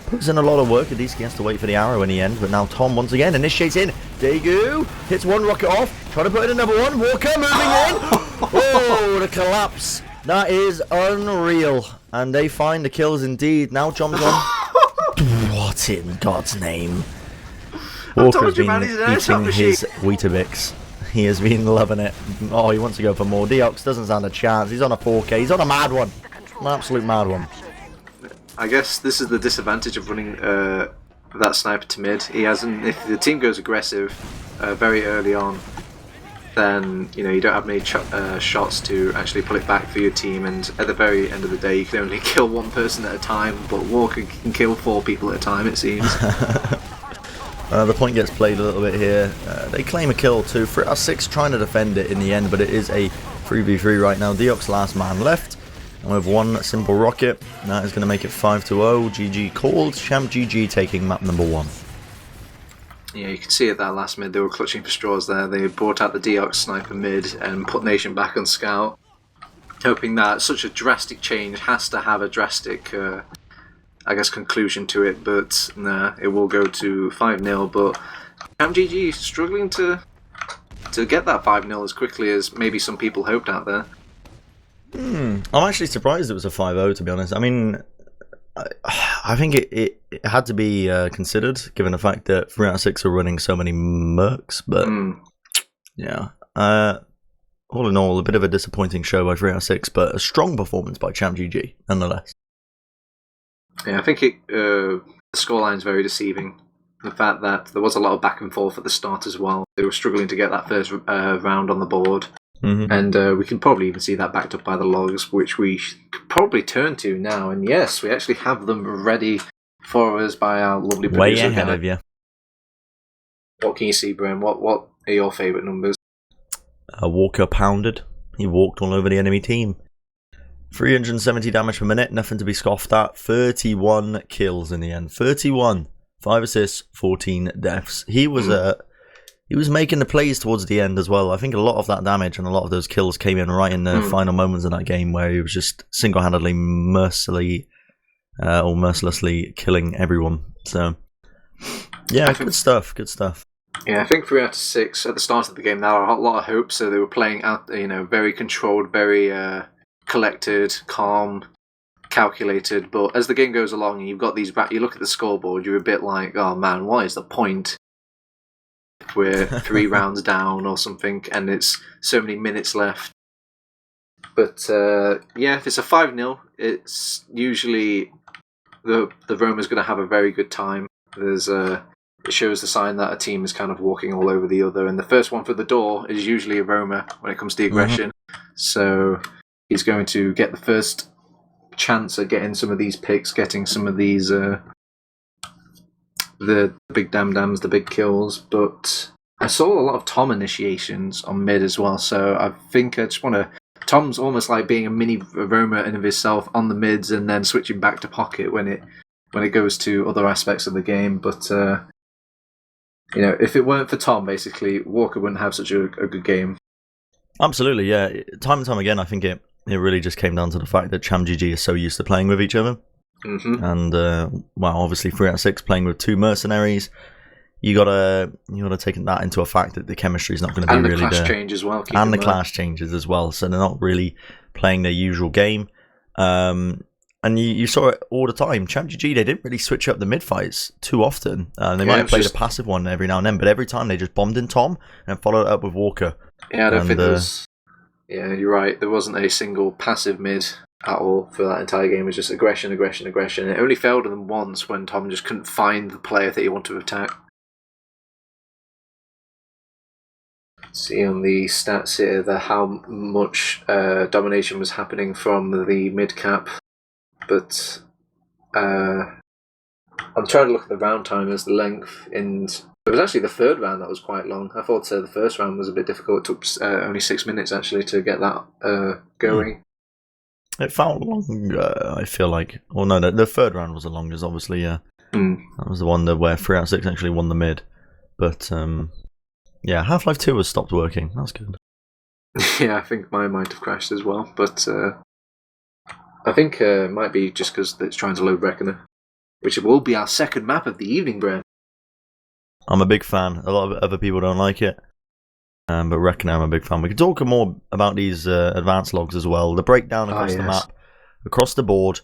Puts in a lot of work. Adiski has to wait for the arrow in the end. But now Tom once again initiates in. Daegu hits one rocket off. Trying to put in another one. Walker moving in. Oh, the collapse. That is unreal. And they find the kills indeed. Now jumps on. What in God's name? Walker's been eating his Weetabix. He has been loving it. Oh, he wants to go for more. Deox doesn't stand a chance. He's on a 4K. He's on a mad one. An absolute mad one. I guess this is the disadvantage of running that sniper to mid. He hasn't. If the team goes aggressive very early on, then you don't have many shots to actually pull it back for your team. And at the very end of the day, you can only kill one person at a time. But Walker can kill 4 people at a time, it seems. The point gets played a little bit here. They claim a kill too. 3 out of 6 trying to defend it in the end, but it is a 3v3 right now. Deox last man left. And with one simple rocket, that is going to make it 5-0. GG called. ChampGG taking map number 1. Yeah, you can see at that last mid, they were clutching for straws there. They brought out the Deox sniper mid and put Nation back on scout, hoping that such a drastic change has to have a drastic, I guess, conclusion to it. But nah, it will go to 5-0. But ChampGG struggling to get that 5-0 as quickly as maybe some people hoped out there. I'm actually surprised it was a 5-0, to be honest. I mean, I think it had to be considered, given the fact that 3 out of 6 are running so many mercs. But yeah, all in all, a bit of a disappointing show by 3 out of 6, but a strong performance by ChampGG, nonetheless. Yeah, I think the scoreline is very deceiving. The fact that there was a lot of back and forth at the start as well. They were struggling to get that first round on the board. And we can probably even see that backed up by the logs, which we could probably turn to now. And yes, we actually have them ready for us by our lovely producer. Way ahead of you. What can you see, Bren? What are your favourite numbers? Walker pounded. He walked all over the enemy team. 370 damage per minute, nothing to be scoffed at. 31 kills in the end. 31. 5 assists, 14 deaths. He was making the plays towards the end as well. I think a lot of that damage and a lot of those kills came in right in the final moments of that game, where he was just single-handedly mercilessly killing everyone. So, yeah, good stuff. Yeah, I think 3 out of 6 at the start of the game, there are a lot of hope, so they were playing out, very controlled, very collected, calm, calculated. But as the game goes along and you've got these you look at the scoreboard, you're a bit like, oh man, what is the point? We're 3 rounds down or something, and it's so many minutes left. But yeah, if it's a 5-0, it's usually the Roma's going to have a very good time. It shows the sign that a team is kind of walking all over the other, and the first one for the door is usually a Roma when it comes to aggression. So he's going to get the first chance at getting some of these picks, getting some of these the big dams, the big kills. But I saw a lot of Tom initiations on mid as well, so I think I just want to Tom's almost like being a mini Roma in of himself on the mids and then switching back to pocket when it goes to other aspects of the game. But if it weren't for Tom, basically Walker wouldn't have such a good game. Absolutely, yeah. Time and time again, I think it really just came down to the fact that ChampGG is so used to playing with each other. Mm-hmm. And obviously 3 out of 6 playing with 2 mercenaries. You gotta take that into a fact that the chemistry is not going to be really there. And the class change as well. And the class changes as well, so they're not really playing their usual game. And you saw it all the time. ChampGG, they didn't really switch up the mid fights too often. They might have played a passive one every now and then, but every time they just bombed in Tom and followed it up with Walker. Yeah, I don't think there was. Yeah, you're right. There wasn't a single passive mid at all for that entire game. It was just aggression. It only failed them once when Tom just couldn't find the player that he wanted to attack. See on the stats here how much domination was happening from the mid cap, but I'm trying to look at the round time as the length, and it was actually the third round that was quite long. I thought the first round was a bit difficult. It took only 6 minutes actually to get that going. It felt long, I feel like. Well, no, the third round was the longest, obviously, yeah. That was the one where 3 out of 6 actually won the mid, but yeah, Half-Life 2 has stopped working. That's good. Yeah, I think mine might have crashed as well, but I think it might be just because it's trying to load Reckoner, which will be our second map of the evening, Bren. I'm a big fan. A lot of other people don't like it, but Reckoner I'm a big fan. We can talk more about these advanced logs as well. The breakdown across the map, across the board,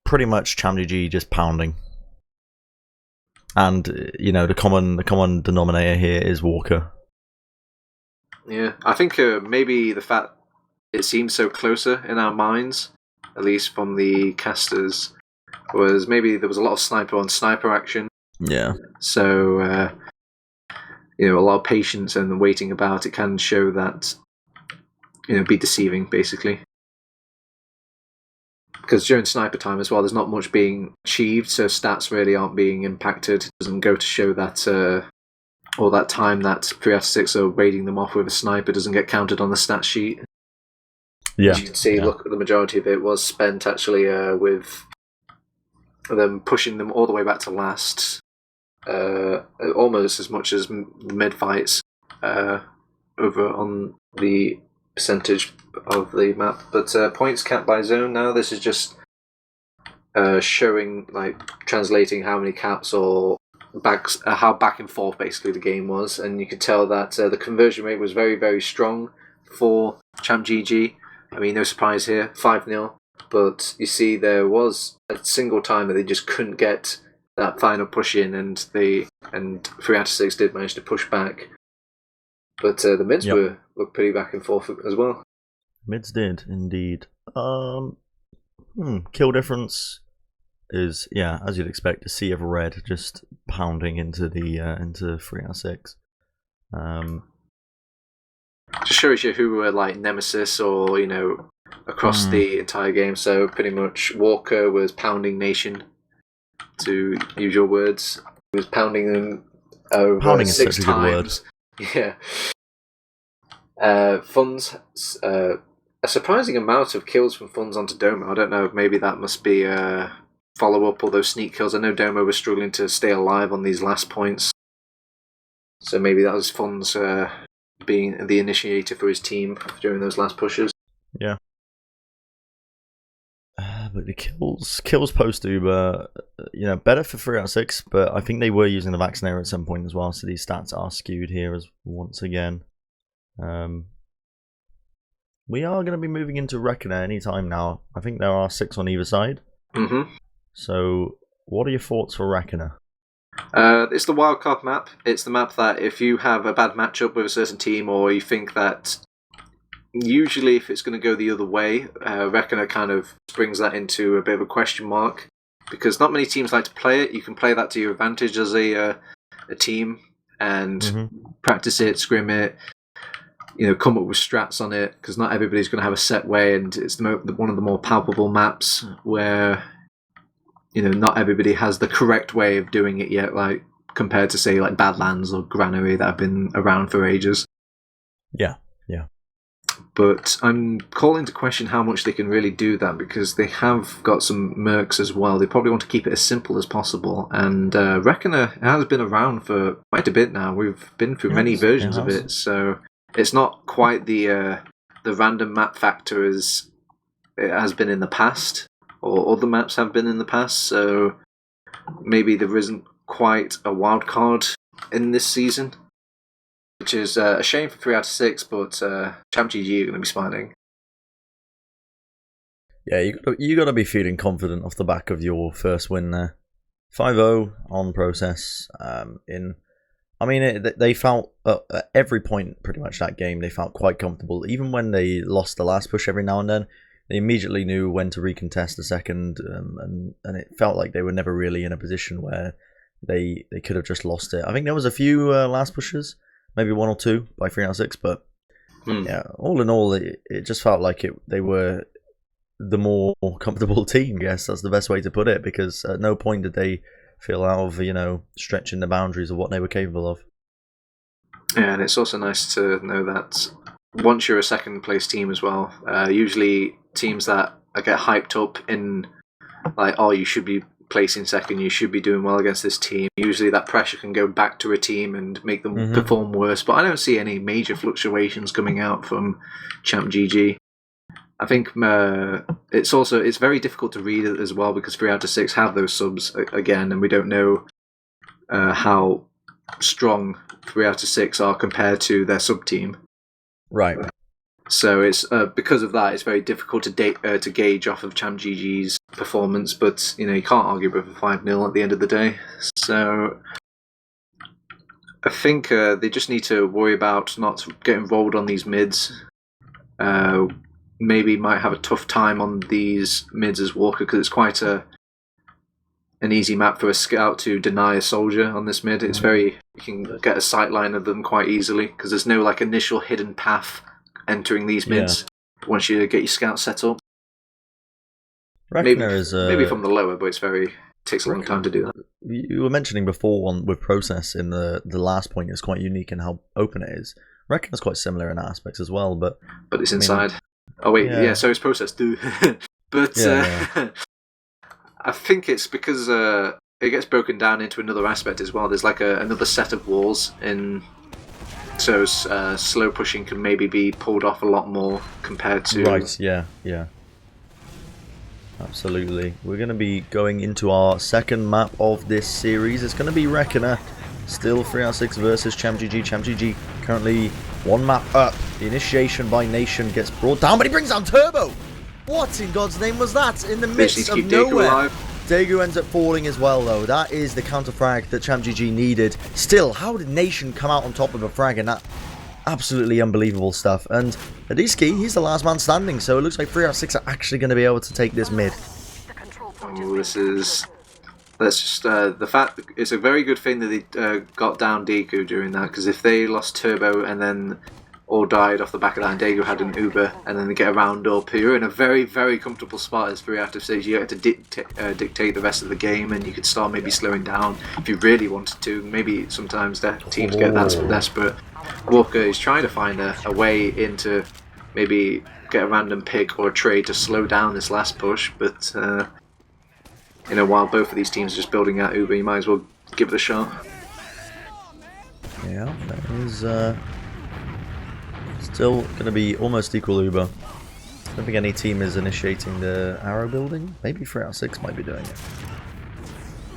pretty much ChampGG just pounding. And the common denominator here is Walker. Yeah, I think maybe the fact it seemed so closer in our minds, at least from the casters, was maybe there was a lot of sniper on sniper action. Yeah. So a lot of patience and waiting about. It can show that be deceiving basically. Because during sniper time as well, there's not much being achieved, so stats really aren't being impacted. It doesn't go to show that all that time that 3 out of 6 are raiding them off with a sniper doesn't get counted on the stat sheet. Yeah. As you can see, look, the majority of it was spent actually with them pushing them all the way back to last, almost as much as mid fights over on the percentage of the map, but points capped by zone now. This is just showing, translating how many caps or backs, how back and forth basically the game was, and you could tell that the conversion rate was very, very strong for ChampGG. I mean, no surprise here, 5-0, but you see there was a single time that they just couldn't get that final push in, and 3 out of 6 did manage to push back. But the mids were pretty back and forth as well. Mids did indeed. Kill difference is as you'd expect, a sea of red just pounding into the into 3 out of 6. Just shows you who were nemesis or across the entire game. So pretty much Walker was pounding Nation, to use your words. He was pounding them over pounding 6 is such times. A good word. Yeah. Funds, a surprising amount of kills from Funds onto Domo. I don't know, maybe that must be a follow-up, all those sneak kills. I know Domo was struggling to stay alive on these last points, so maybe that was Funds being the initiator for his team during those last pushes. Yeah. But the kills post Uber, better for 3 out of 6, but I think they were using the vaccinator at some point as well, so these stats are skewed here as once again. We are going to be moving into Reckoner anytime now. I think there are 6 on either side. Mm-hmm. So, what are your thoughts for Reckoner? It's the wildcard map. It's the map that if you have a bad matchup with a certain team, or you think that usually if it's going to go the other way, Reckoner kind of brings that into a bit of a question mark, because not many teams like to play it. You can play that to your advantage as a team and practice it, scrim it, come up with strats on it, because not everybody's going to have a set way, and it's one of the more palpable maps where not everybody has the correct way of doing it yet, compared to say Badlands or Granary that have been around for ages. Yeah. But I'm calling to question how much they can really do that, because they have got some mercs as well. They probably want to keep it as simple as possible. And Reckoner has been around for quite a bit now. We've been through many versions of it, so it's not quite the random map factor as it has been in the past, or other maps have been in the past. So maybe there isn't quite a wild card in this season, which is a shame for 3 out of 6, but ChampGG are going to be smiling. Yeah, you got to be feeling confident off the back of your first win there. 5-0 on process. They felt at every point pretty much that game, they felt quite comfortable. Even when they lost the last push every now and then, they immediately knew when to recontest the second, and it felt like they were never really in a position where they could have just lost it. I think there was a few last pushes, maybe 1 or 2 by 3 out of 6, but yeah, all in all, it just felt like they were the more comfortable team. I guess that's the best way to put it, because at no point did they feel out of, stretching the boundaries of what they were capable of. Yeah, and it's also nice to know that once you're a second place team as well, usually teams that get hyped up in like, oh, you should be placing second, you should be doing well against this team, usually that pressure can go back to a team and make them perform worse. But I don't see any major fluctuations coming out from ChampGG. I think it's very difficult to read it as well, because 3 out of 6 have those subs again, and we don't know how strong 3 out of 6 are compared to their sub team. Right. So it's because of that, it's very difficult to gauge off of ChampGG's performance. But you can't argue with a 5-0 at the end of the day. So I think they just need to worry about not getting rolled on these mids. Maybe might have a tough time on these mids as Walker, because it's quite an easy map for a scout to deny a soldier on this mid. It's you can get a sight line of them quite easily, because there's no initial hidden path entering these mids once you get your scout set up. Maybe from the lower, but takes a long time to do that. You were mentioning before with process in the last point, it's quite unique in how open it is. Reckoner's quite similar in aspects as well, but it's inside. Oh wait, yeah. So it's process too. But I think it's because it gets broken down into another aspect as well. There's another set of walls in. So slow pushing can maybe be pulled off a lot more compared to... Right, yeah. Absolutely. We're going to be going into our second map of this series. It's going to be Reckoner. Still 3 out of 6 versus ChampGG. ChampGG currently 1 map up. The initiation by Nation gets brought down, but he brings down Turbo! What in God's name was that? In the midst of nowhere. Daegu ends up falling as well, though. That is the counter frag that ChampGG needed. Still, how did Nation come out on top of a frag in that? Absolutely unbelievable stuff. And Adiski, he's the last man standing, so it looks like 3 out of 6 are actually going to be able to take this mid. That's just the fact. It's a very good thing that they got down Daegu during that, because if they lost Turbo and then all died off the back of that, and Daegu had an Uber, and then they get a round up, you're in a very, very comfortable spot as 3 out of 6. You have to dictate the rest of the game, and you could start maybe slowing down if you really wanted to. Maybe sometimes teams get that desperate. Walker is trying to find a way into maybe get a random pick or a trade to slow down this last push, but while both of these teams are just building out Uber, you might as well give it a shot. Yeah, that is still going to be almost equal Uber. I don't think any team is initiating the arrow building. Maybe 3 out of 6 might be doing it.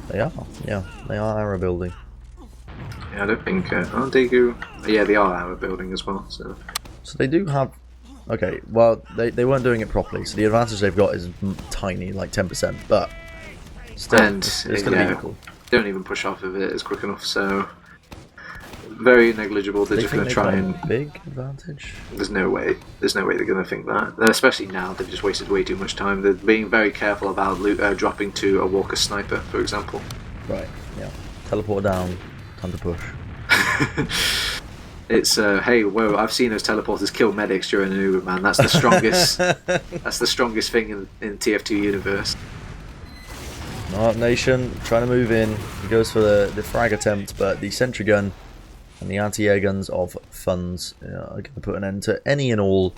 They are, yeah, they are arrow building. Yeah, I don't think. Daegu? Yeah, they are arrow building as well. So they do have. Okay, well, they weren't doing it properly, so the advantage they've got is tiny, like 10%, but still, it's going to be equal. They don't even push off of it as quick enough, so very negligible. They're just going to try and big advantage. There's no way they're going to think that. Especially now, they've just wasted way too much time. They're being very careful about dropping to a Walker sniper, for example. Right. Yeah. Teleport down. Time to push. It's hey, whoa! I've seen those teleporters kill medics during an Uber, man. That's the strongest. That's the strongest thing in TF2 universe. Nation trying to move in. He goes for the frag attempt, but the sentry gun and the anti-air guns of funds are going to put an end to any and all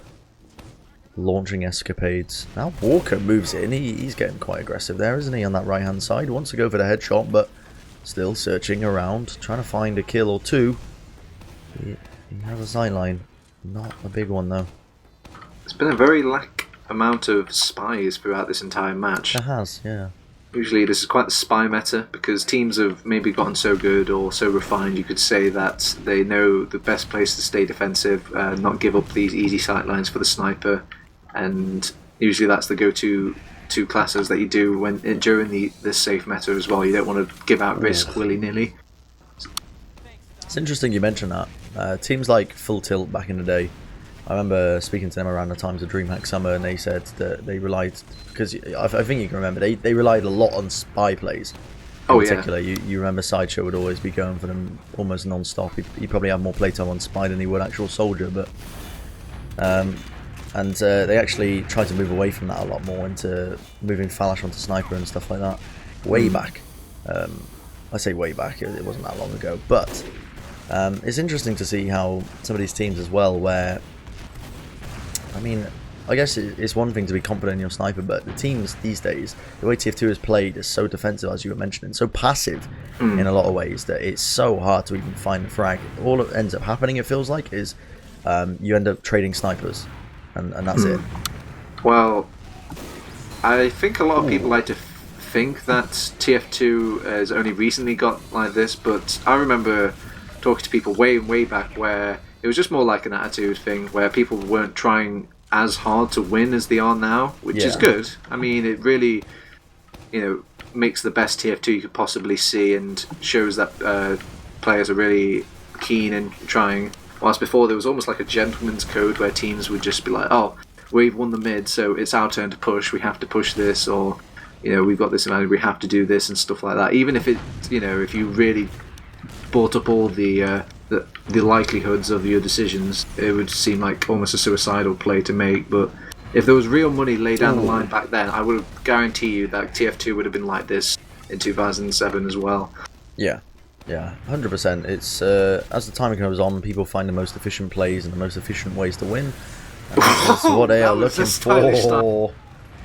launching escapades. Now Walker moves in. He's getting quite aggressive there, isn't he, on that right-hand side? Wants to go for the headshot, but still searching around, trying to find a kill or two. He has a sideline. Not a big one, though. It's been a very lack amount of spies throughout this entire match. It has, yeah. Usually this is quite the spy meta, because teams have maybe gotten so good or so refined, you could say, that they know the best place to stay defensive, not give up these easy sight lines for the sniper, and usually that's the go-to two classes that you do when during the safe meta as well. You don't want to give out risk willy-nilly. It's interesting you mention that. Teams like Full Tilt back in the day, I remember speaking to them around the times of DreamHack Summer, and they said that they relied, because I think you can remember, they relied a lot on spy plays. In particular, you remember Sideshow would always be going for them almost non-stop. He probably had more playtime on spy than he would actual soldier, but they actually tried to move away from that a lot more into moving Falash onto sniper and stuff like that. Way back. I say way back, it wasn't that long ago, but it's interesting to see how some of these teams as well, where, I mean, I guess it's one thing to be confident in your sniper, but the teams these days, the way TF2 is played is so defensive, as you were mentioning, so passive in a lot of ways, that it's so hard to even find the frag. All that ends up happening, it feels like, is you end up trading snipers, and that's it. Well, I think a lot of people like to think that TF2 has only recently got like this, but I remember talking to people way back where it was just more like an attitude thing, where people weren't trying as hard to win as they are now, which is good. I mean, it really, makes the best TF2 you could possibly see, and shows that players are really keen and trying. Whilst before there was almost like a gentleman's code where teams would just be like, oh, we've won the mid, so it's our turn to push, we have to push this, or we've got this advantage, we have to do this, and stuff like that. Even if it, if you really brought up all the likelihoods of your decisions, it would seem like almost a suicidal play to make. But if there was real money laid down the line back then, I would guarantee you that TF2 would have been like this in 2007 as well. Yeah, 100%. It's as the time goes on, people find the most efficient plays and the most efficient ways to win. And that's what they are looking for.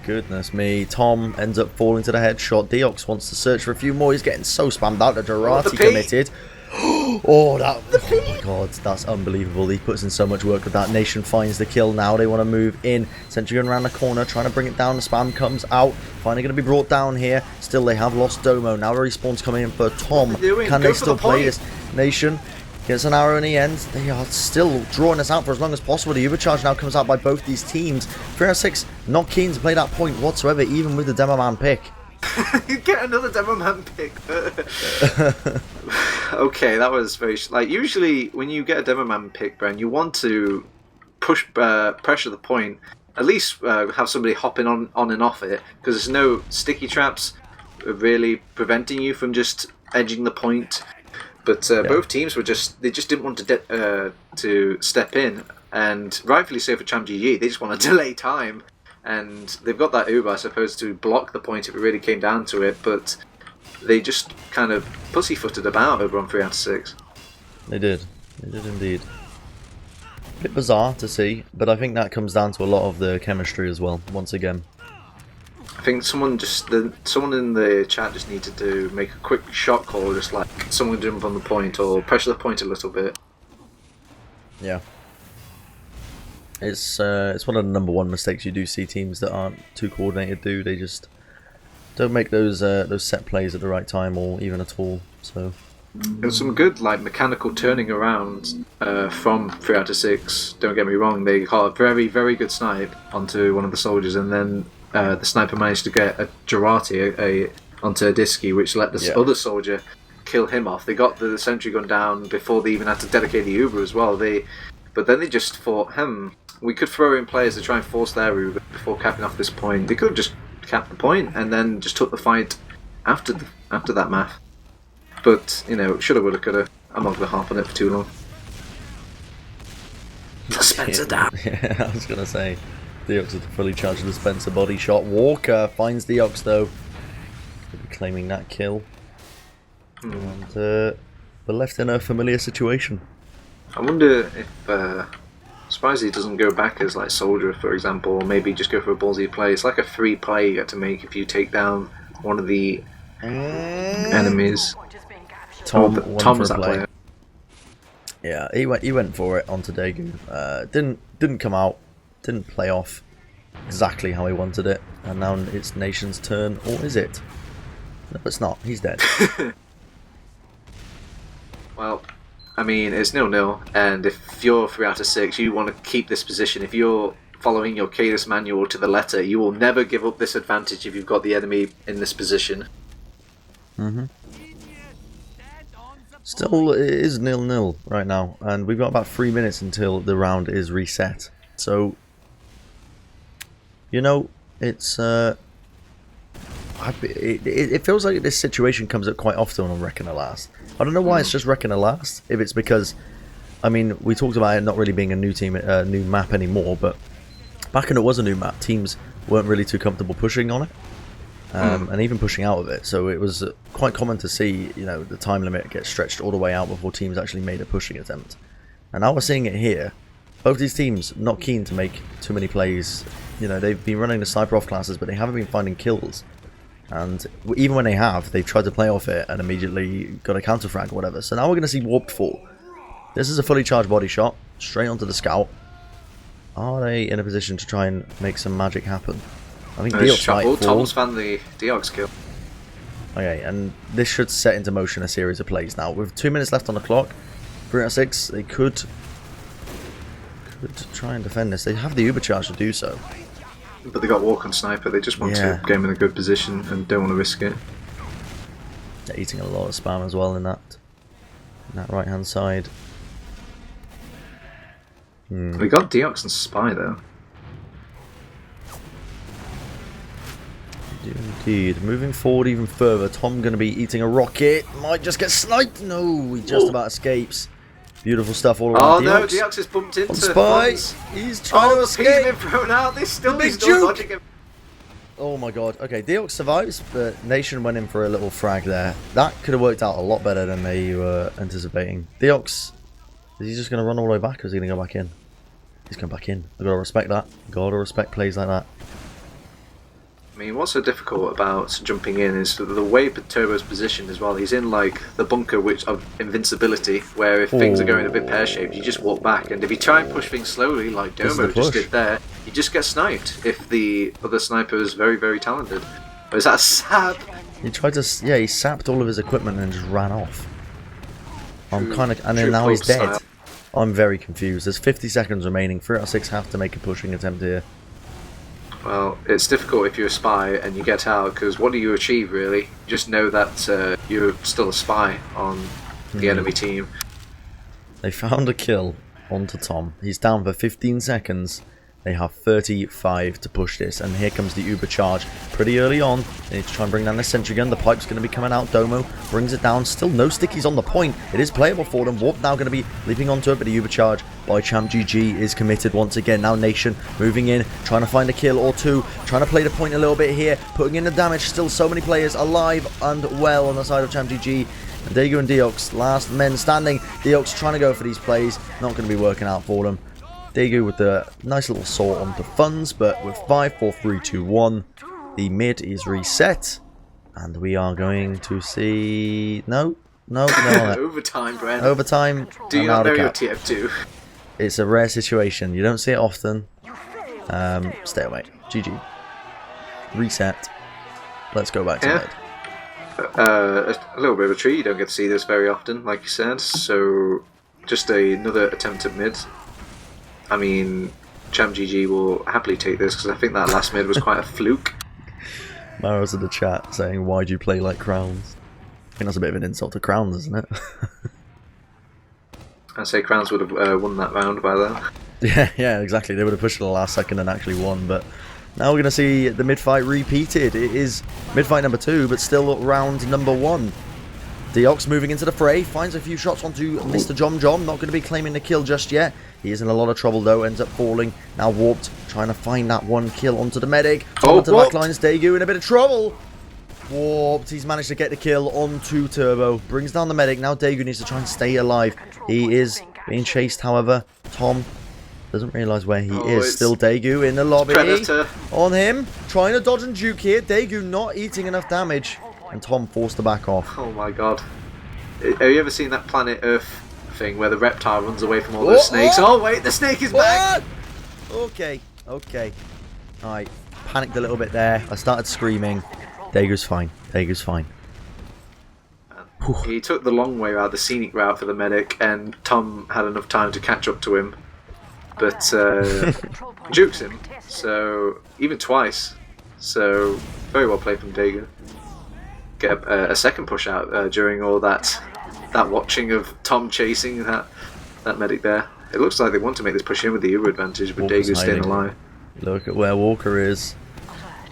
Goodness me. Tom ends up falling to the headshot. Deox wants to search for a few more. He's getting so spammed out that Gerati committed. Oh my god, that's unbelievable. He puts in so much work with that. Nation finds the kill now. They want to move in. Sentry gun around the corner, trying to bring it down. The spam comes out. Finally going to be brought down here. Still, they have lost Domo. Now the respawn's coming in for Tom. Can they still play this? Nation gets an arrow in the end. They are still drawing us out for as long as possible. The overcharge now comes out by both these teams. 306 not keen to play that point whatsoever, even with the Demo Man pick. You get another Demo Man pick. Okay, that was very... usually when you get a Demo Man pick, Bren, you want to push pressure the point. At least have somebody hopping on and off it, because there's no sticky traps really preventing you from just edging the point. But both teams were they just didn't want to step in, and rightfully so for ChampGG. They just want to delay time, and they've got that Uber, I suppose, to block the point if it really came down to it. But they just kind of pussyfooted about over on 3 out of 6. They did indeed. A bit bizarre to see, but I think that comes down to a lot of the chemistry as well. Once again, I think someone in the chat just needed to make a quick shot call, just like someone jump on the point or pressure the point a little bit. Yeah, it's one of the number one mistakes you do see teams that aren't too coordinated do. They just don't make those set plays at the right time or even at all. So there was some good mechanical turning around from 3 out of 6. Don't get me wrong, they got a very good snipe onto one of the soldiers, and then the sniper managed to get a Gerati onto a Disky, which let the other soldier kill him off. They got the sentry gun down before they even had to dedicate the Uber as well. But then they just thought, we could throw in players to try and force their Uber before capping off this point. They could have just capped the point and then just took the fight after that math. But, shoulda, woulda, coulda. I'm not going to harp on it for too long. Dispenser down. Yeah, I was going to say. Deox with the fully charged dispenser body shot. Walker finds Deox though. He'll be claiming that kill. And we're left in a familiar situation. I wonder if Surprised he doesn't go back as like Soldier, for example, or maybe just go for a ballsy play. It's like a free play you get to make if you take down one of the enemies. Tom was that player. Yeah, he went for it onto Daegu. Didn't come out, didn't play off exactly how he wanted it, and now it's Nation's turn, or is it? No, it's not. He's dead. Well, I mean, it's 0-0, and if you're 3 out of 6, you want to keep this position. If you're following your Cadus manual to the letter, you will never give up this advantage if you've got the enemy in this position. Still, it is 0-0 right now, and we've got about 3 minutes until the round is reset. So, you know, it's it feels like this situation comes up quite often on Reckoner Last. I don't know why it's just Reckoner Last. If it's because, I mean, we talked about it not really being a new map anymore, but back when it was a new map, teams weren't really too comfortable pushing on it. And even pushing out of it, so it was quite common to see, you know, the time limit get stretched all the way out before teams actually made a pushing attempt. And now we're seeing it here. Both these teams not keen to make too many plays. You know, they've been running the sniper off classes, but they haven't been finding kills. And even when they have, they've tried to play off it and immediately got a counter frag or whatever. So now we're going to see Warped Fall. This is a fully charged body shot, straight onto the scout. Are they in a position to try and make some magic happen? I think Deox might fall. Tom's found the Deox kill. Okay, and this should set into motion a series of plays now. With 2 minutes left on the clock, 3 out of 6, they could try and defend this. They have the Uber charge to do so. But they got Walk on Sniper, they just want to get him in a good position and don't want to risk it. They're eating a lot of spam as well in that right hand side. We got Deox and Spy though. Indeed. Moving forward even further, Tom going to be eating a rocket. Might just get sniped. No, he just about escapes. Beautiful stuff all around. Oh no, Deox is bumped into Spy. He's trying to escape. He's been thrown out. They still dodging him. Oh my god. Okay, Deox survives, but Nation went in for a little frag there. That could have worked out a lot better than they were anticipating. Deox, is he just going to run all the way back, or is he going to go back in? He's going back in. I've got to respect that. Got to respect plays like that. I mean, what's so difficult about jumping in is the way Turbo's positioned as well. He's in like the bunker of invincibility, where if things are going a bit pear-shaped, you just walk back, and if you try and push things slowly, like Domo just did there, you just get sniped if the other sniper is very, very talented. Or is that a sap? He tried to, he sapped all of his equipment and just ran off. I'm kind of, and then now he's dead. Style. I'm very confused. There's 50 seconds remaining. 3 out of 6 have to make a pushing attempt here. Well, it's difficult if you're a spy and you get out, because what do you achieve, really? You just know that you're still a spy on the enemy team. They found a kill onto Tom. He's down for 15 seconds. They have 35 to push this, and here comes the Uber charge pretty early on. They need to try and bring down the sentry gun. The pipe's going to be coming out. Domo brings it down. Still no stickies on the point. It is playable for them. Warp now going to be leaping onto it, but the Uber charge by ChampGG is committed once again. Now Nation moving in, trying to find a kill or two, trying to play the point a little bit here, putting in the damage. Still so many players alive and well on the side of ChampGG. And Daegu and Deox, last men standing. Deox trying to go for these plays. Not going to be working out for them. Daegu with the nice little saw onto funds, but with 5, 4, 3, 2, 1, the mid is reset, and we are going to see no. Overtime, Bren. Overtime. Do you not know your TF2? It's a rare situation. You don't see it often. Stay away. GG. Reset. Let's go back to mid. A little bit of a treat. You don't get to see this very often, like you said. So, just another attempt at mid. I mean, ChampGG will happily take this, because I think that last mid was quite a fluke. Mara's in the chat saying, "Why do you play like Crowns?" I think that's a bit of an insult to Crowns, isn't it? I'd say Crowns would have won that round by then. Yeah, exactly. They would have pushed to the last second and actually won, but now we're going to see the mid-fight repeated. It is mid-fight number 2, but still round number 1. Deox moving into the fray, finds a few shots onto Mr. Jom. Not going to be claiming the kill just yet. He is in a lot of trouble though, ends up falling. Now Warped, trying to find that one kill onto the medic. Onto the backlines, Daegu in a bit of trouble. Warped, he's managed to get the kill onto Turbo. Brings down the medic, now Daegu needs to try and stay alive. He is being chased, however. Tom Doesn't realise where he Oh, is. it's Still Daegu in the lobby. Predator. On him. Trying to dodge and juke here. Daegu not eating enough damage. And Tom forced to back off. Oh my god. Have you ever seen that Planet Earth thing where the reptile runs away from all those snakes? Oh wait, the snake is back! Okay, okay. Alright, panicked a little bit there. I started screaming. Daegu's fine. Daegu's fine. He took the long way out, the scenic route for the medic, and Tom had enough time to catch up to him. But jukes him, so even twice. So very well played from Daegu. Get a second push out during all that watching of Tom chasing that medic there. It looks like they want to make this push in with the Uber advantage, but Daegu's staying alive. Look at where Walker is.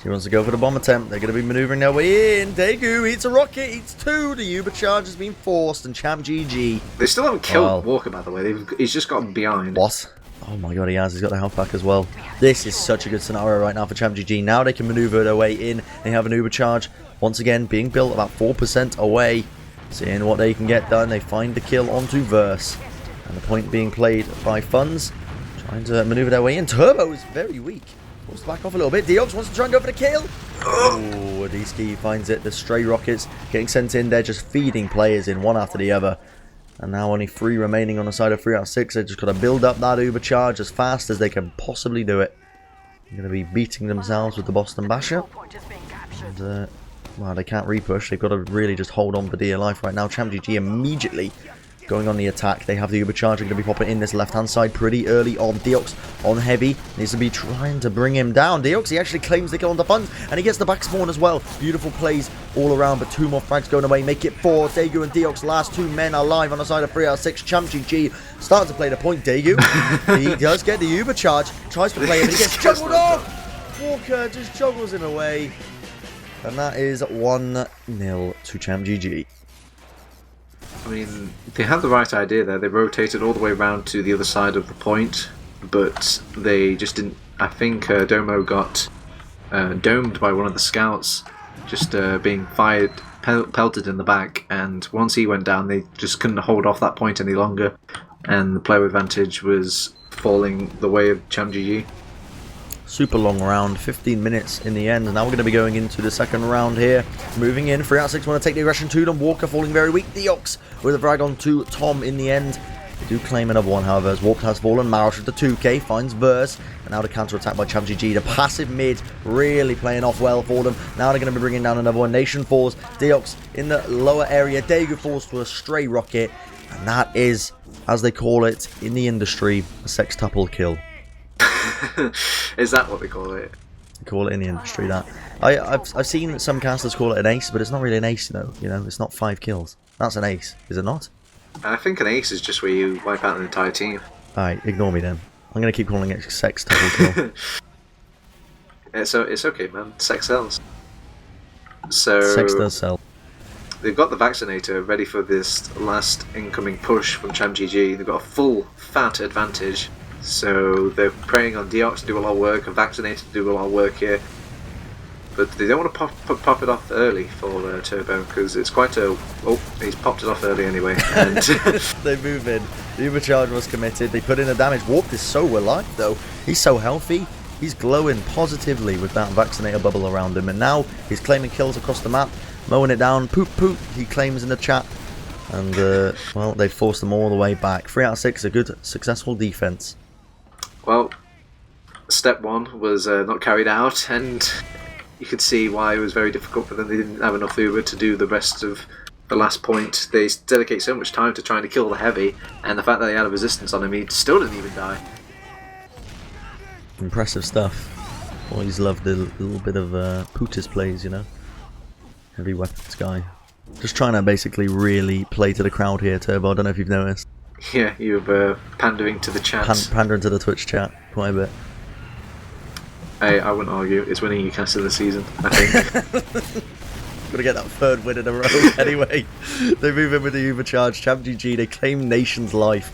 He wants to go for the bomb attempt. They're going to be maneuvering their way in. Daegu eats a rocket, eats two. The Uber charge has been forced, and ChampGG. They still haven't killed Walker, by the way. He's just gotten behind. What? Oh my god, he has. He's got the health back as well. This is such a good scenario right now for ChampGG. Now they can maneuver their way in. They have an Uber charge. Once again, being built about 4% away. Seeing what they can get done. They find the kill onto Verse. And the point being played by Funds. Trying to maneuver their way in. Turbo is very weak. Wants to back off a little bit. Deox wants to try and go for the kill. Oh, Adiski finds it. The stray rockets getting sent in. They're just feeding players in one after the other. And now only 3 remaining on the side of 3 out of 6. They've just got to build up that Uber charge as fast as they can possibly do it. They're going to be beating themselves with the Boston Basher. And, well, they can't repush. They've got to really just hold on for dear life right now. ChampGG immediately going on the attack. They have the Uber charge. They're going to be popping in this left-hand side pretty early on. Deox on heavy. Needs to be trying to bring him down. Deox, he actually claims the kill on the Funds. And he gets the back spawn as well. Beautiful plays all around. But 2 more frags going away. Make it 4. Daegu and Deox, last 2 men alive on the side of 3 out of 6. ChampGG starting to play the point. Daegu, he does get the Uber charge. Tries to play it, but he gets juggled off. Walker just juggles him away. And that is 1-0 to ChampGG. I mean, they had the right idea there. They rotated all the way around to the other side of the point, but they just didn't. I think Domo got domed by one of the scouts, just being fired, pelted in the back, and once he went down, they just couldn't hold off that point any longer, and the player advantage was falling the way of ChampGG. Super long round, 15 minutes in the end, and now we're going to be going into the second round here. Moving in, 3 out of 6 want to take the aggression to them. Walker falling very weak. Deox with a frag on to Tom in the end. They do claim another one, however, as Warped has fallen. Marosh with the 2K finds Verse, and now the counter attack by ChampGG. The passive mid really playing off well for them. Now they're going to be bringing down another one. Nation falls. Deox in the lower area. Daegu falls to a stray rocket, and that is, as they call it in the industry, a sextuple kill. Is that what they call it? They call it in the industry that. I've seen some casters call it an ace, but it's not really an ace, you know, it's not 5 kills. That's an ace, is it not? I think an ace is just where you wipe out an entire team. Alright, ignore me then. I'm going to keep calling it sex double kill. It's okay, man. Sex sells. So sex does sell. They've got the vaccinator ready for this last incoming push from ChampGG. They've got a full fat advantage. So they're preying on Deox to do a lot of work, and Vaccinator to do a lot of work here. But they don't want to pop it off early for Turbo, because it's quite a... Oh, he's popped it off early anyway. And they move in. The Uber charge was committed. They put in the damage. Warped is so alive, though. He's so healthy. He's glowing positively with that Vaccinator bubble around him. And now he's claiming kills across the map. Mowing it down. Poop, poop, he claims in the chat. And, well, they forced them all the way back. 3 out of 6, a good, successful defense. Well, step 1 was not carried out, and you could see why it was very difficult for them. They didn't have enough Uber to do the rest of the last point. They dedicate so much time to trying to kill the heavy, and the fact that they had a resistance on him, he still didn't even die. Impressive stuff. Always loved the little bit of Putis plays, you know. Heavy weapons guy. Just trying to basically really play to the crowd here, Turbo. I don't know if you've noticed. Yeah, you're pandering to the chat. Pandering to the Twitch chat quite a bit. Hey, I wouldn't argue. It's winning your cast of the season, I think. Gotta get that 3rd win in a row anyway. They move in with the Uber charge. ChampGG, they claim Nation's life.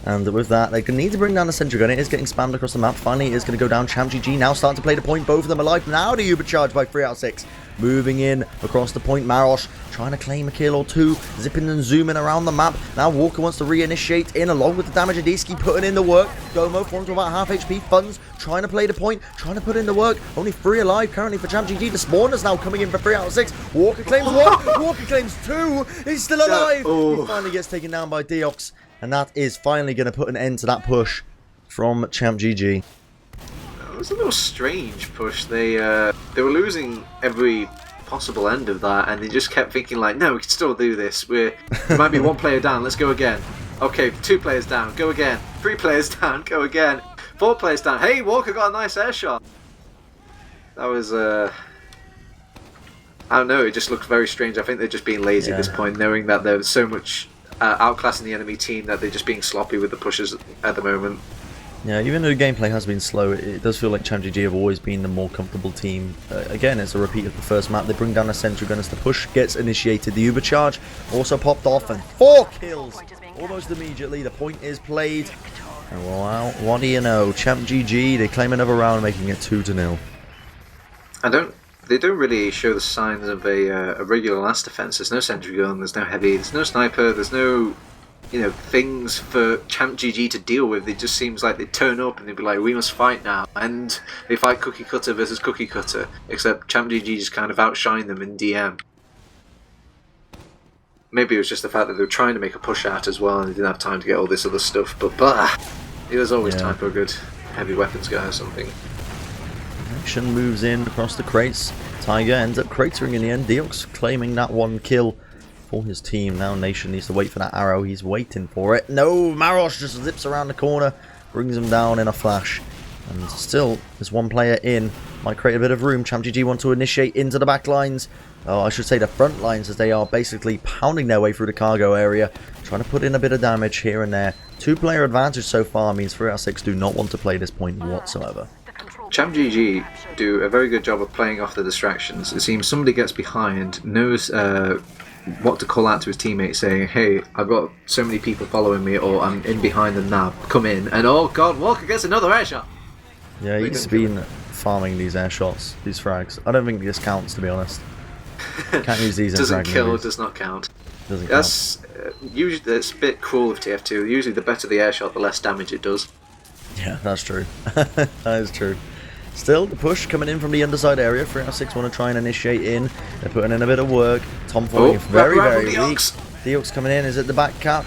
And with that, they need to bring down the sentry gun. It is getting spammed across the map. Finally, it is going to go down. ChampGG now starting to play the point. Both of them alive. Now the Uber charge by 3 out of 6. moving in across the point. Marosh trying to claim a kill or two, zipping and zooming around the map. Now Walker wants to reinitiate in along with the damage. Adiski putting in the work. Gomo falling to about half HP. Funds trying to play the point, trying to put in the work. Only 3 alive currently for ChampGG. The spawners now coming in for 3 out of 6. Walker claims 1. Walker claims 2. He's still alive. He finally gets taken down by Deox. And that is finally going to put an end to that push from ChampGG. It was a little strange push. They were losing every possible end of that, and they just kept thinking like, no, we can still do this. There might be 1 player down, let's go again. Okay, 2 players down, go again. 3 players down, go again. 4 players down. Hey, Walker got a nice air shot. That was I don't know, it just looked very strange. I think they're just being lazy at this point, knowing that there's so much outclassing the enemy team that they're just being sloppy with the pushes at the moment. Yeah, even though the gameplay has been slow, it does feel like ChampGG have always been the more comfortable team. Again, it's a repeat of the first map. They bring down a sentry gun as the push gets initiated. The Uber charge also popped off, and 4 kills almost immediately. The point is played. And well, what do you know? ChampGG, they claim another round, making it 2-0. They don't really show the signs of a regular last defense. There's no sentry gun, there's no heavy, there's no sniper, there's no things for ChampGG to deal with. It just seems like they turn up and they'd be like, we must fight now, and they fight cookie cutter versus cookie cutter, except ChampGG just kind of outshine them in DM. Maybe it was just the fact that they were trying to make a push out as well and they didn't have time to get all this other stuff, but there's always time for a good heavy weapons guy or something. Action moves in across the crates. Tiger ends up cratering in the end. Deox claiming that 1 kill for his team. Now Nation needs to wait for that arrow. He's waiting for it. No, Marosh just zips around the corner, brings him down in a flash. And still, there's 1 player in. Might create a bit of room. ChampGG want to initiate into the back lines. Oh, I should say the front lines, as they are basically pounding their way through the cargo area, trying to put in a bit of damage here and there. 2-player advantage so far means 3 out of 6 do not want to play this point whatsoever. ChampGG do a very good job of playing off the distractions. It seems somebody gets behind, knows what to call out to his teammates, saying, hey, I've got so many people following me, or I'm in behind them now, come in, and oh god, Walker gets another air shot! Yeah, he's been farming these air shots, these frags. I don't think this counts, to be honest. Can't use these as doesn't kill, does not count. That's usually, it's a bit cruel with TF2. Usually the better the air shot, the less damage it does. Yeah, that's true. That is true. Still, the push coming in from the underside area. 3 out of 6 want to try and initiate in. They're putting in a bit of work. Tom falling very, very weak. Deox coming in. Is it the back cap?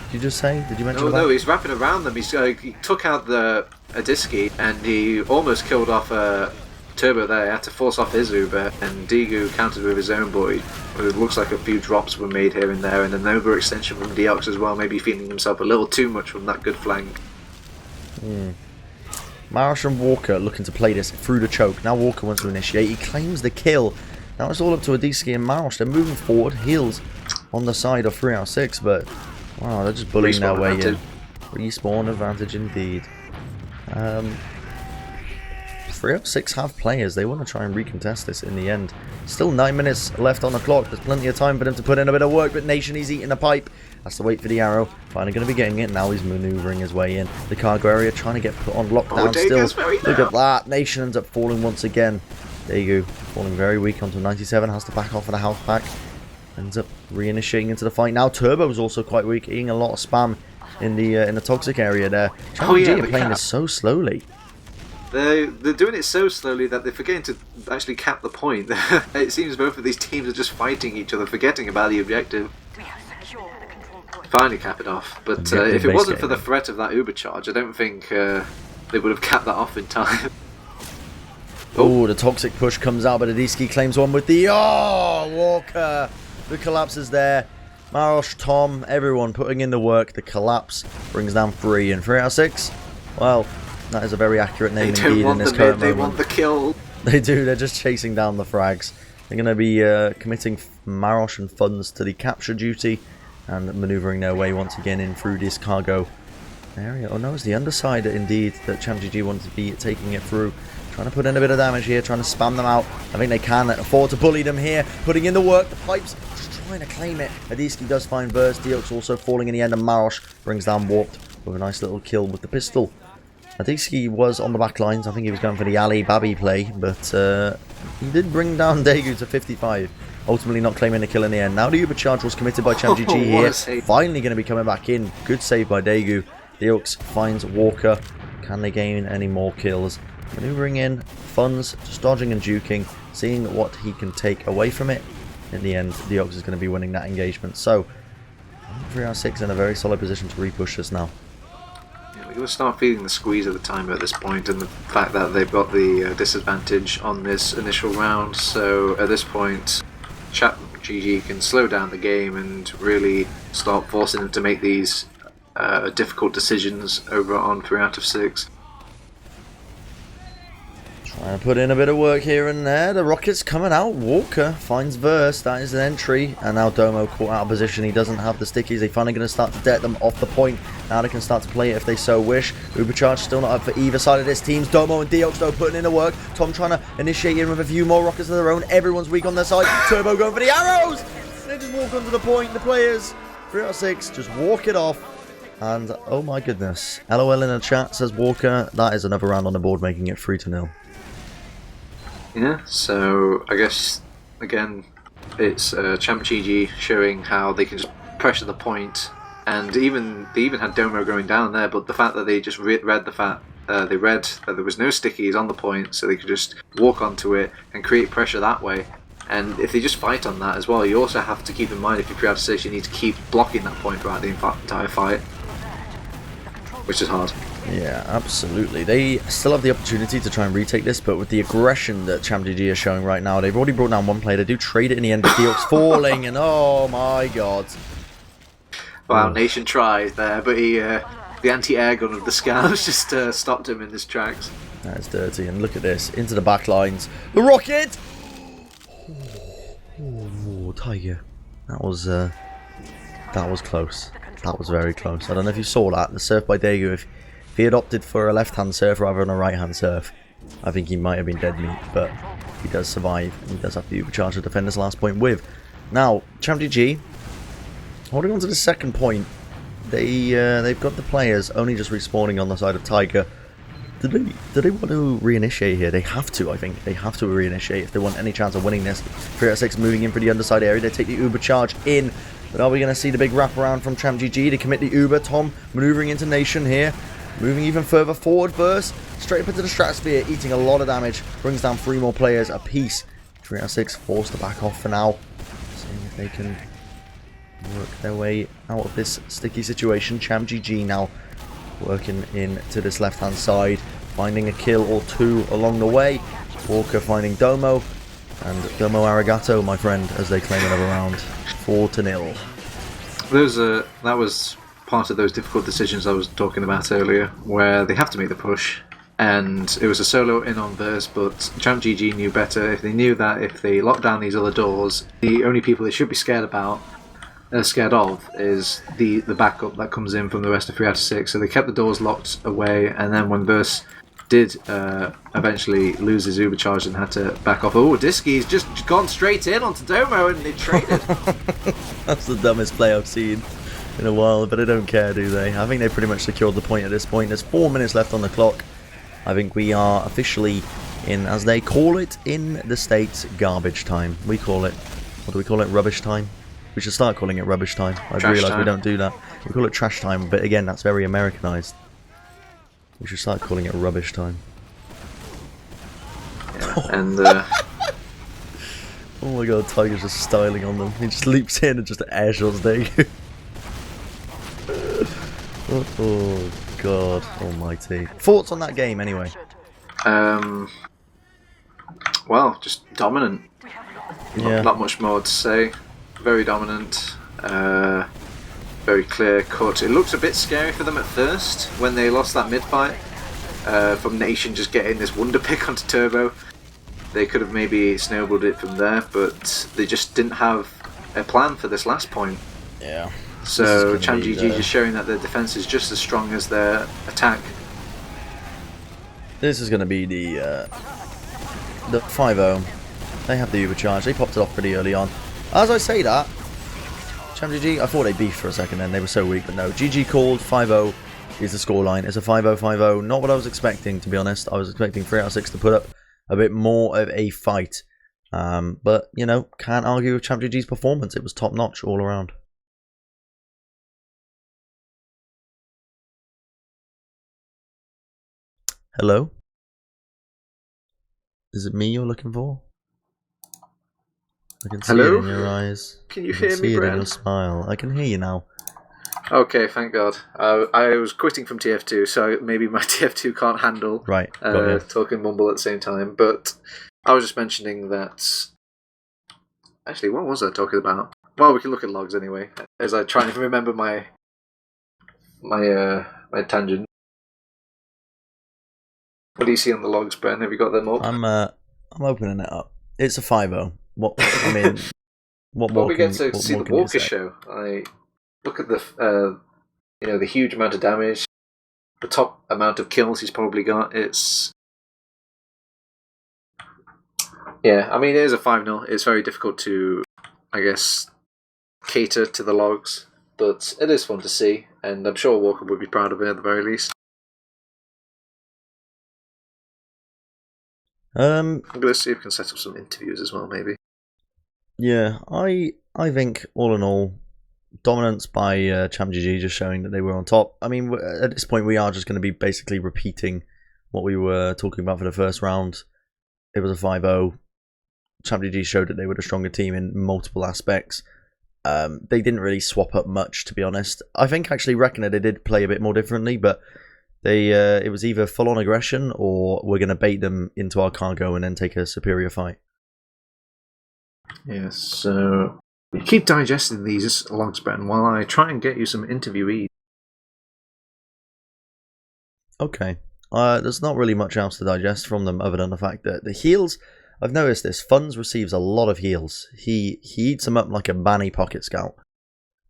Did you just say? Did you mention that? No, he's wrapping around them. He took out the Adiski and he almost killed off Turbo there. He had to force off his Uber, and Digu countered with his own boy. It looks like a few drops were made here and there, and an overextension from Deox as well, maybe feeling himself a little too much from that good flank. Marosh and Walker looking to play this through the choke. Now Walker wants to initiate. He claims the kill. Now it's all up to Adiski and Marosh. They're moving forward. Heals on the side of 3 out of 6, but wow, they're just bullying their way in. Respawn advantage indeed. 3 out of 6 have players. They want to try and recontest this in the end. Still 9 minutes left on the clock. There's plenty of time for them to put in a bit of work, but Nation, he's eating a pipe. Has to wait for the arrow. Finally going to be getting it. Now he's maneuvering his way in. The cargo area trying to get put on lockdown still. Look at that. Nation ends up falling once again. Degu falling very weak onto 97. Has to back off of the house pack. Ends up reinitiating into the fight. Now Turbo is also quite weak, eating a lot of spam in the toxic area there. ChampGG are playing this so slowly. They're doing it so slowly that they're forgetting to actually cap the point. It seems both of these teams are just fighting each other, forgetting about the objective. Finally cap it off, but if it wasn't for the threat of that Uber charge, I don't think they would have capped that off in time. Oh, the toxic push comes out, but Adiski claims one with the Walker. The collapse is there. Marosh, Tom, everyone putting in the work. The collapse brings down 3 and 3 out of 6. Well, that is a very accurate name indeed in this current moment. They want the kill. They do. They're just chasing down the frags. They're going to be committing Marosh and Funds to the capture duty and maneuvering their way once again in through this cargo area. Oh no, it's the underside indeed that ChampGG wanted to be taking it through. Trying to put in a bit of damage here, trying to spam them out. I think they can afford to bully them here. Putting in the work, the pipes, just trying to claim it. Adiski does find burst. Deox also falling in the end, and Marosh brings down Warped with a nice little kill with the pistol. Adisky was on the back lines. I think he was going for the Ali Babi play, but he did bring down Daegu to 55. Ultimately not claiming the kill in the end. Now the Uber charge was committed by ChampGG here. Finally going to be coming back in. Good save by Daegu. The Oaks finds Walker. Can they gain any more kills? Maneuvering in, funds, just dodging and juking, seeing what he can take away from it. In the end, the Oaks is going to be winning that engagement. So, 3 out of 6 in a very solid position to repush this now. Yeah, we're going to start feeling the squeeze of the timer at this point, and the fact that they've got the disadvantage on this initial round. So, at this point, ChampGG can slow down the game and really start forcing them to make these difficult decisions over on 3 out of 6. Trying to put in a bit of work here and there. The rocket's coming out. Walker finds Verse. That is an entry. And now Domo caught out of position. He doesn't have the stickies. They're finally going to start to debt them off the point. Now they can start to play it if they so wish. Ubercharge still not up for either side of this team. Domo and Deox though putting in the work. Tom trying to initiate in with a few more rockets of their own. Everyone's weak on their side. Turbo going for the arrows. They just walk onto the point. The players, 3 out of 6, just walk it off. And oh my goodness. LOL in the chat says Walker. That is another round on the board, making it 3-0. Yeah, so I guess again it's ChampGG showing how they can just pressure the point, and they even had Domo going down there, but the fact that they just read the fact they read that there was no stickies on the point, so they could just walk onto it and create pressure that way. And if they just fight on that as well, you also have to keep in mind, if you're 3 out of 6, you need to keep blocking that point throughout the entire fight, which is hard. Yeah, absolutely. They still have the opportunity to try and retake this, but with the aggression that ChampGG is showing right now, they've already brought down one player. They do trade it in the end, but Deox falling, and oh my god. Wow, Nation tried there, but the anti-air gun of the scavs just stopped him in his tracks. That is dirty, and look at this, into the back lines. The rocket! Oh, Tiger. That was close. That was very close. I don't know if you saw that. The surf by Daegu, if he had opted for a left-hand surf rather than a right-hand surf, I think he might have been dead meat, but he does survive. He does have the Ubercharge to defend his last point with. Now, ChampGG, holding on to the second point, they've got the players only just respawning on the side of Tiger. Do they want to reinitiate here? They have to, I think. They have to reinitiate if they want any chance of winning this. 3 out of 6 moving in for the underside area. They take the Ubercharge in. But are we going to see the big wraparound from ChampGG? They commit the Uber. Tom maneuvering into Nation here. Moving even further forward. Burst straight up into the stratosphere. Eating a lot of damage. Brings down 3 more players apiece. 3 out of 6 forced to back off for now. Seeing if they can work their way out of this sticky situation. ChampGG now working into this left-hand side, finding a kill or 2 along the way. Walker finding Domo, and Domo Arigato, my friend, as they claim another round. 4-0. That was part of those difficult decisions I was talking about earlier, where they have to make the push, and it was a solo in on Verse, but ChampGG knew better. If they knew that if they locked down these other doors, the only people they should be scared of is the backup that comes in from the rest of 3 out of 6. So they kept the doors locked away, and then when Verse did eventually lose his Ubercharge and had to back off, Disky's just gone straight in onto Domo and they traded. That's the dumbest play I've seen in a while, but they don't care, do they? I think they pretty much secured the point at this point. There's 4 minutes left on the clock. I think we are officially in, as they call it in the States, garbage time. We call it, what do we call it, rubbish time? We should start calling it rubbish time. I've realised we don't do that. We call it trash time, but again, that's very Americanized. We should start calling it rubbish time. Yeah, and oh my god, Tiger's just styling on them. He just leaps in and just air shots Daegu. Oh god almighty. Thoughts on that game anyway? Well, just dominant. Yeah. Not much more to say. Very dominant, very clear cut. It looks a bit scary for them at first when they lost that mid-fight from Nation just getting this wonder pick onto Turbo. They could have maybe snowballed it from there, but they just didn't have a plan for this last point. Yeah. So ChampGG just showing that their defense is just as strong as their attack. This is going to be the 5-0. They have the Ubercharge. They popped it off pretty early on. As I say that, ChampGG, I thought they beefed for a second then, they were so weak, but no. GG called, 5-0, is the scoreline. It's a 5-0-5-0. Not what I was expecting, to be honest. I was expecting 3 out of 6 to put up a bit more of a fight. But, you know, can't argue with ChampGG's performance. It was top-notch all around. Hello? Is it me you're looking for? I can see it in your eyes. Can you hear me, see it Bren? in your smile. I can hear you now. Okay, thank God. I was quitting from TF2, so maybe my TF2 can't handle talking mumble at the same time. But I was just mentioning that... Actually, what was I talking about? Well, we can look at logs anyway, as I try and remember my tangent. What do you see on the logs, Bren? Have you got them up? I'm opening it up. It's a 5-0. What I mean, what we get to see the Walker show. I look at the the huge amount of damage, the top amount of kills he's probably got. It's I mean, it is a 5-0. It's very difficult to, I guess, cater to the logs, but it is fun to see, and I'm sure Walker would be proud of it at the very least. I'm going to see if we can set up some interviews as well, maybe. Yeah, I think, all in all, dominance by ChampGG, just showing that they were on top. I mean, at this point, we are just going to be basically repeating what we were talking about for the first round. It was a 5-0. ChampGG showed that they were the stronger team in multiple aspects. They didn't really swap up much, to be honest. I think, actually, Reckoner, they did play a bit more differently, but it was either full-on aggression or we're going to bait them into our cargo and then take a superior fight. Yes, so you keep digesting these logs, Bren, while I try and get you some interviewees. Okay. There's not really much else to digest from them other than the fact that the heals... I've noticed this. Funds receives a lot of heals. He eats them up like a banny pocket scout.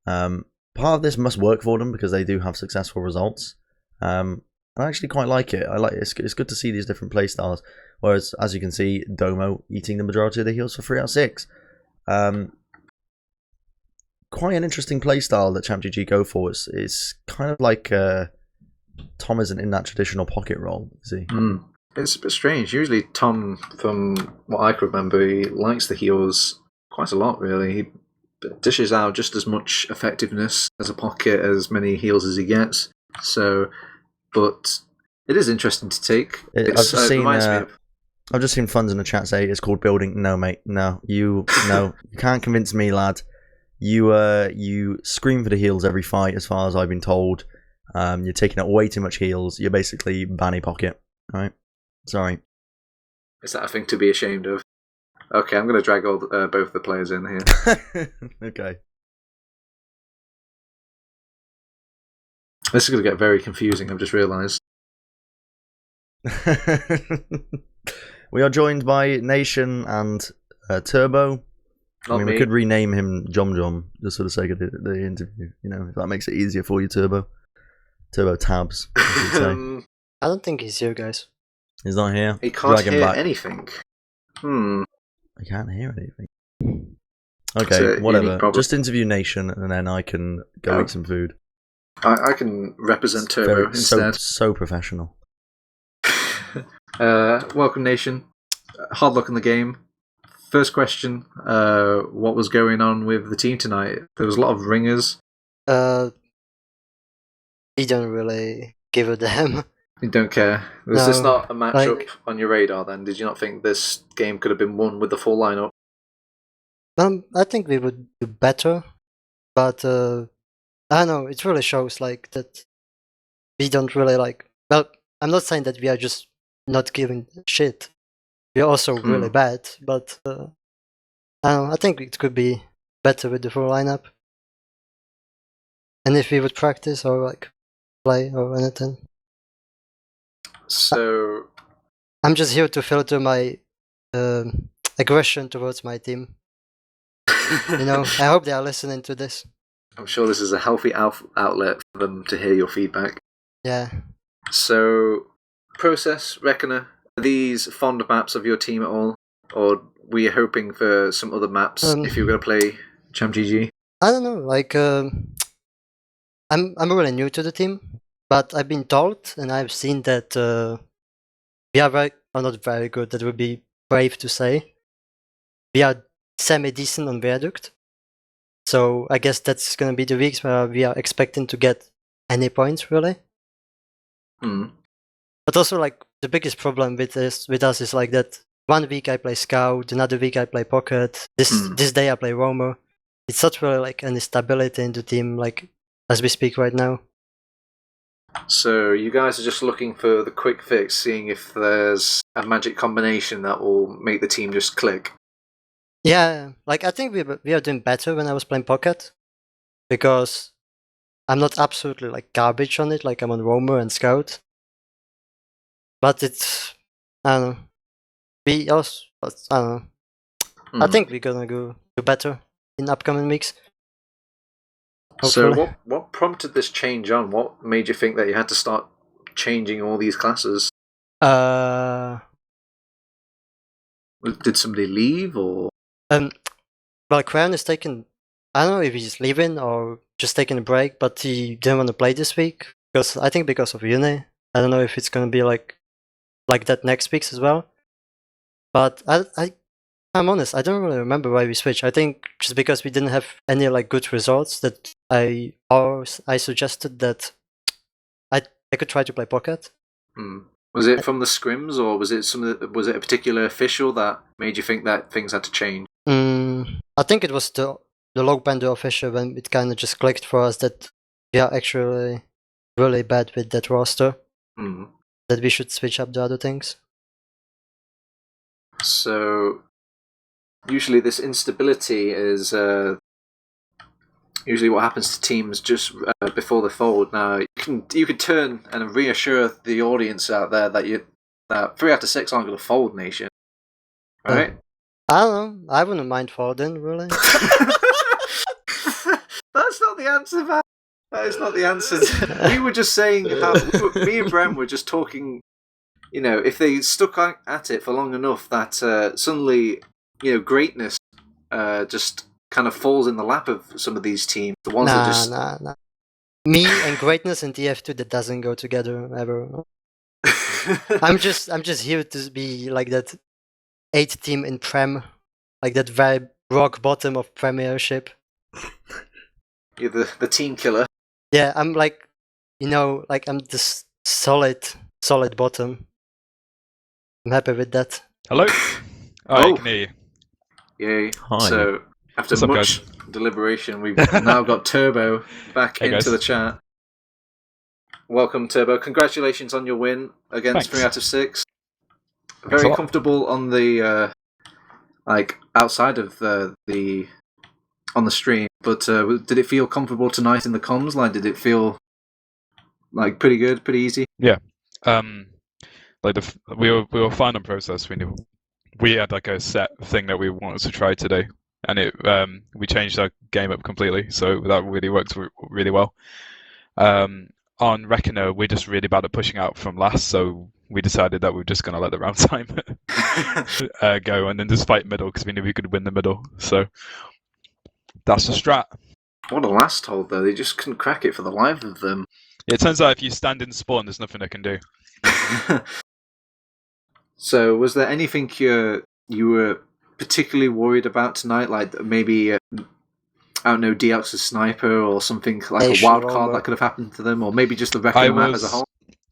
Part of this must work for them because they do have successful results. I actually quite like it. It's good to see these different playstyles. Whereas, as you can see, Domo eating the majority of the heals for 3 out of 6. Quite an interesting playstyle that ChampGG go for. It's kind of like Tom isn't in that traditional pocket role, is he? It's a bit strange. Usually Tom, from what I can remember, he likes the heals quite a lot, really. He dishes out just as much effectiveness as a pocket, as many heals as he gets. So, but it is interesting to take. I've just seen Funds in the chat say it's called building. No, mate. No, you can't convince me, lad. You scream for the heals every fight, as far as I've been told. You're taking up way too much heals. You're basically banny pocket. All right. Sorry. Is that a thing to be ashamed of? Okay, I'm going to drag both the players in here. Okay. This is going to get very confusing, I've just realised. We are joined by Nation and Turbo. We could rename him Jom just for the sake of the interview. You know, if that makes it easier for you, Turbo. TurboTabs, I should say. I don't think he's here, guys. He's not here. He can't hear anything. I can't hear anything. Okay, whatever. Just interview Nation, and then I can go eat some food. I can represent Turbo instead. So professional. Welcome, Nation. Hard luck in the game. First question, what was going on with the team tonight? There was a lot of ringers. He don't really give a damn. You don't care. Was this not a matchup on your radar then? Did you not think this game could have been won with the full lineup? I think we would do better, but I don't know. It really shows that we don't really Well, I'm not saying that we are just not giving shit. We are also really bad, but I don't know. I think it could be better with the full lineup, and if we would practice or play or anything. So I'm just here to filter my aggression towards my team. I hope they are listening to this. I'm sure this is a healthy outlet for them to hear your feedback. Yeah. So, Process, Reckoner, are these fond maps of your team at all? Or were you hoping for some other maps if you were going to play ChampGG? I don't know. I'm really new to the team. But I've been told and I've seen that we are not very good. That would be brave to say. We are semi-decent on Viaduct. So I guess that's going to be the weeks where we are expecting to get any points, really. But also, like, the biggest problem with us is like that one week I play Scout, another week I play Pocket, this day I play Roamer. It's not really like any stability in the team, like, as we speak right now. So you guys are just looking for the quick fix, seeing if there's a magic combination that will make the team just click. Yeah, like, I think we are doing better when I was playing Pocket, because I'm not absolutely like garbage on it, like I'm on Roamer and Scout. But it's, I don't know. We also, I don't know. I think we're gonna go do better in upcoming weeks. Hopefully. So what prompted this change on? What made you think that you had to start changing all these classes? Did somebody leave, or? Well, Crown is taking, I don't know if he's leaving or just taking a break, but he didn't want to play this week, because I think because of Uni. I don't know if it's gonna be like that next week as well. But I'm honest, I don't really remember why we switched. I think just because we didn't have any like good results that I suggested that I could try to play Pocket. Was it from the scrims, or was it a particular official that made you think that things had to change? I think it was the log bender official, when it kind of just clicked for us that we are actually really bad with that roster. That we should switch up the other things. So usually this instability is usually what happens to teams just before the fold. Now you could turn and reassure the audience out there that 3 out of 6 aren't going to fold, Nation. All right? I don't know. I wouldn't mind folding, really. That's not the answer, man. That is not the answer. We were just saying how me and Bren were just talking. You know, if they stuck at it for long enough, that suddenly, greatness just kind of falls in the lap of some of these teams. The ones that just nah. Me and greatness in TF2, that doesn't go together ever. I'm just here to be like that 8th team in Prem, like that very rock bottom of Premiership. You're the team killer. Yeah, I'm like, like I'm this solid bottom. I'm happy with that. Hello? I can hear you. Yay. Hi. So, after much deliberation, we've now got Turbo back into the chat. Welcome, Turbo. Congratulations on your win against 3 out of 6. Very comfortable on the, outside of on the stream. But did it feel comfortable tonight in the comms? Like, did it feel like pretty good, pretty easy? Yeah. We were fine on process. We had like a set thing that we wanted to try today, and we changed our game up completely. So that really worked really well. On Reckoner, we're just really bad at pushing out from last, so we decided that we were just going to let the round time go and then just fight middle because we knew we could win the middle. So that's the strat. What a last hold, though. They just couldn't crack it for the life of them. Yeah, it turns out if you stand in spawn, there's nothing they can do. So, was there anything you were particularly worried about tonight? Like maybe, I don't know, Deox's sniper or something like a wild card that could have happened to them, or maybe just the Reckoner map as a whole?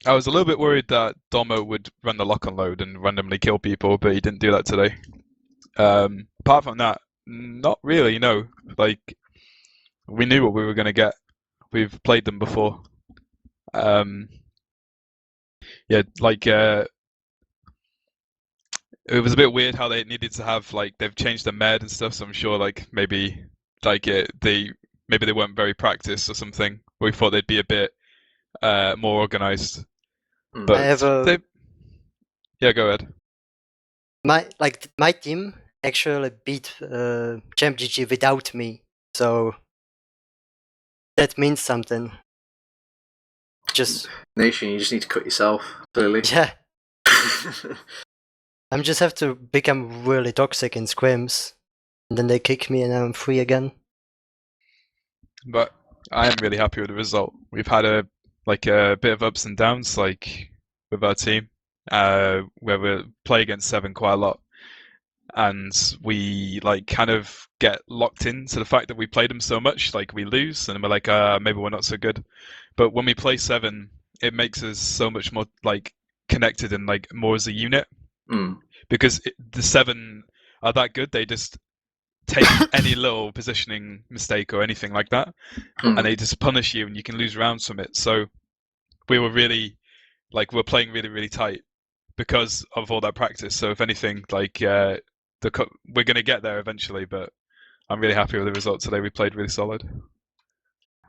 I was a little bit worried that Domo would run the lock and load and randomly kill people, but he didn't do that today. Apart from that, not really, no. Like, we knew what we were going to get. We've played them before. It was a bit weird how they needed to have, they've changed the med and stuff, so I'm sure, maybe they weren't very practiced or something. We thought they'd be a bit more organized. But yeah, go ahead. My team actually beat ChampGG without me, so that means something. Nation, you just need to cut yourself, clearly. Yeah. I just have to become really toxic in scrims, and then they kick me and I'm free again. But I am really happy with the result. We've had a like a bit of ups and downs, like with our team, where we play against 7 quite a lot, and we like kind of get locked into the fact that we played them so much, like we lose, and we're like, maybe we're not so good. But when we play 7, it makes us so much more like connected and like more as a unit, because the 7 are that good. They just take any little positioning mistake or anything like that, and they just punish you, and you can lose rounds from it. So we were really like we're playing really, really tight because of all that practice. So if anything, like we're going to get there eventually, but I'm really happy with the result today. We played really solid.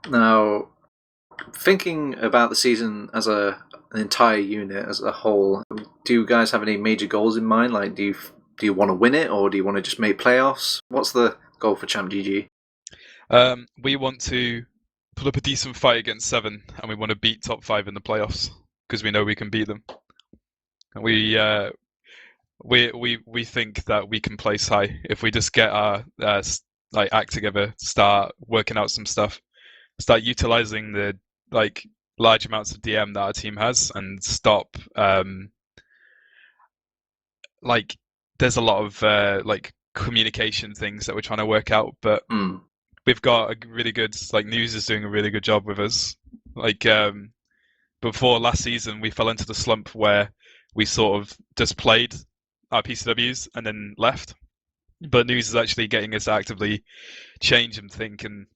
Now, thinking about the season as an entire unit, as a whole, do you guys have any major goals in mind? Like, do you want to win it, or do you want to just make playoffs? What's the goal for ChampGG? We want to put up a decent fight against 7, and we want to beat top 5 in the playoffs because we know we can beat them. And we think that we can place high if we just get our like act together, start working out some stuff, start utilizing the like large amounts of DM that our team has, and stop like there's a lot of like communication things that we're trying to work out, but we've got a really good like News is doing a really good job with us. Like before last season, we fell into the slump where we sort of just played our PCWs and then left. But News is actually getting us to actively change and think and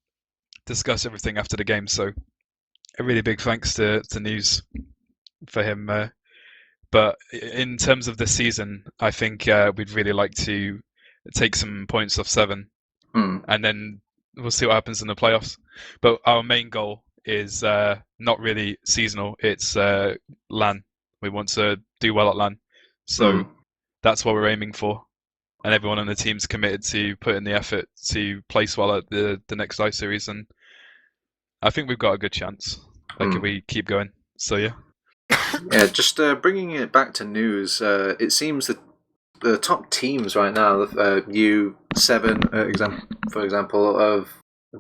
discuss everything after the game. So a really big thanks to News for him. But in terms of this season, I think we'd really like to take some points off 7, and then we'll see what happens in the playoffs. But our main goal is not really seasonal. It's LAN. We want to do well at LAN. So that's what we're aiming for. And everyone on the team's committed to put in the effort to place well at the next live series. And I think we've got a good chance, like if we keep going. So, yeah. Yeah, just bringing it back to News, it seems that the top teams right now, U7, for example, have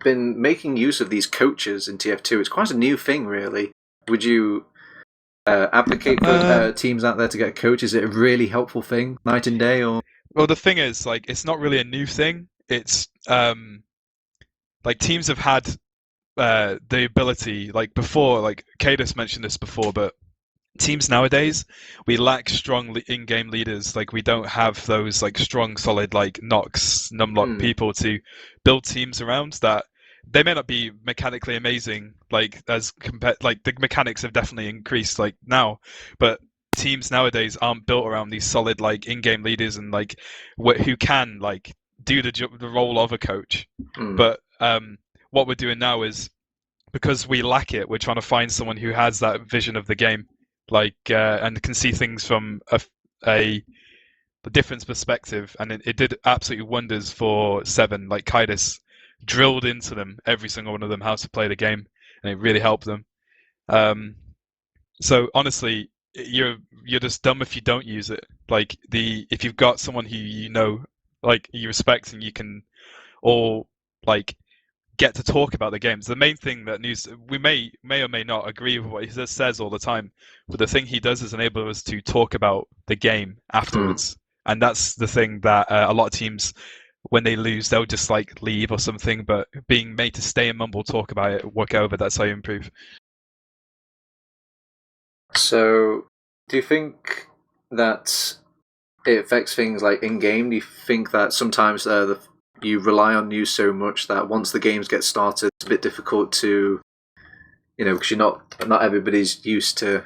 been making use of these coaches in TF2. It's quite a new thing, really. Would you advocate for teams out there to get a coach? Is it a really helpful thing, night and day? Or well, the thing is, like, it's not really a new thing. It's like teams have had the ability, like before, like Cadus mentioned this before, but teams nowadays, we lack strong in-game leaders. Like we don't have those like strong, solid like Nox, Numlock people to build teams around. That they may not be mechanically amazing, like as compared, like the mechanics have definitely increased like now, but teams nowadays aren't built around these solid like in-game leaders and like who can like do the role of a coach. But what we're doing now is, because we lack it, we're trying to find someone who has that vision of the game, like and can see things from a different perspective. And it did absolutely wonders for 7. Like Kaitis drilled into them, every single one of them, how to play the game, and it really helped them. So honestly, you're just dumb if you don't use it. Like if you've got someone who you know, like you respect, and you can all like get to talk about the games. The main thing that News, we may or may not agree with what he says all the time, but the thing he does is enable us to talk about the game afterwards. And that's the thing that a lot of teams, when they lose, they'll just like leave or something, but being made to stay and mumble, talk about it, work over, that's how you improve. So, do you think that it affects things like in-game? Do you think that sometimes you rely on News so much that once the games get started, it's a bit difficult to, because you're not everybody's used to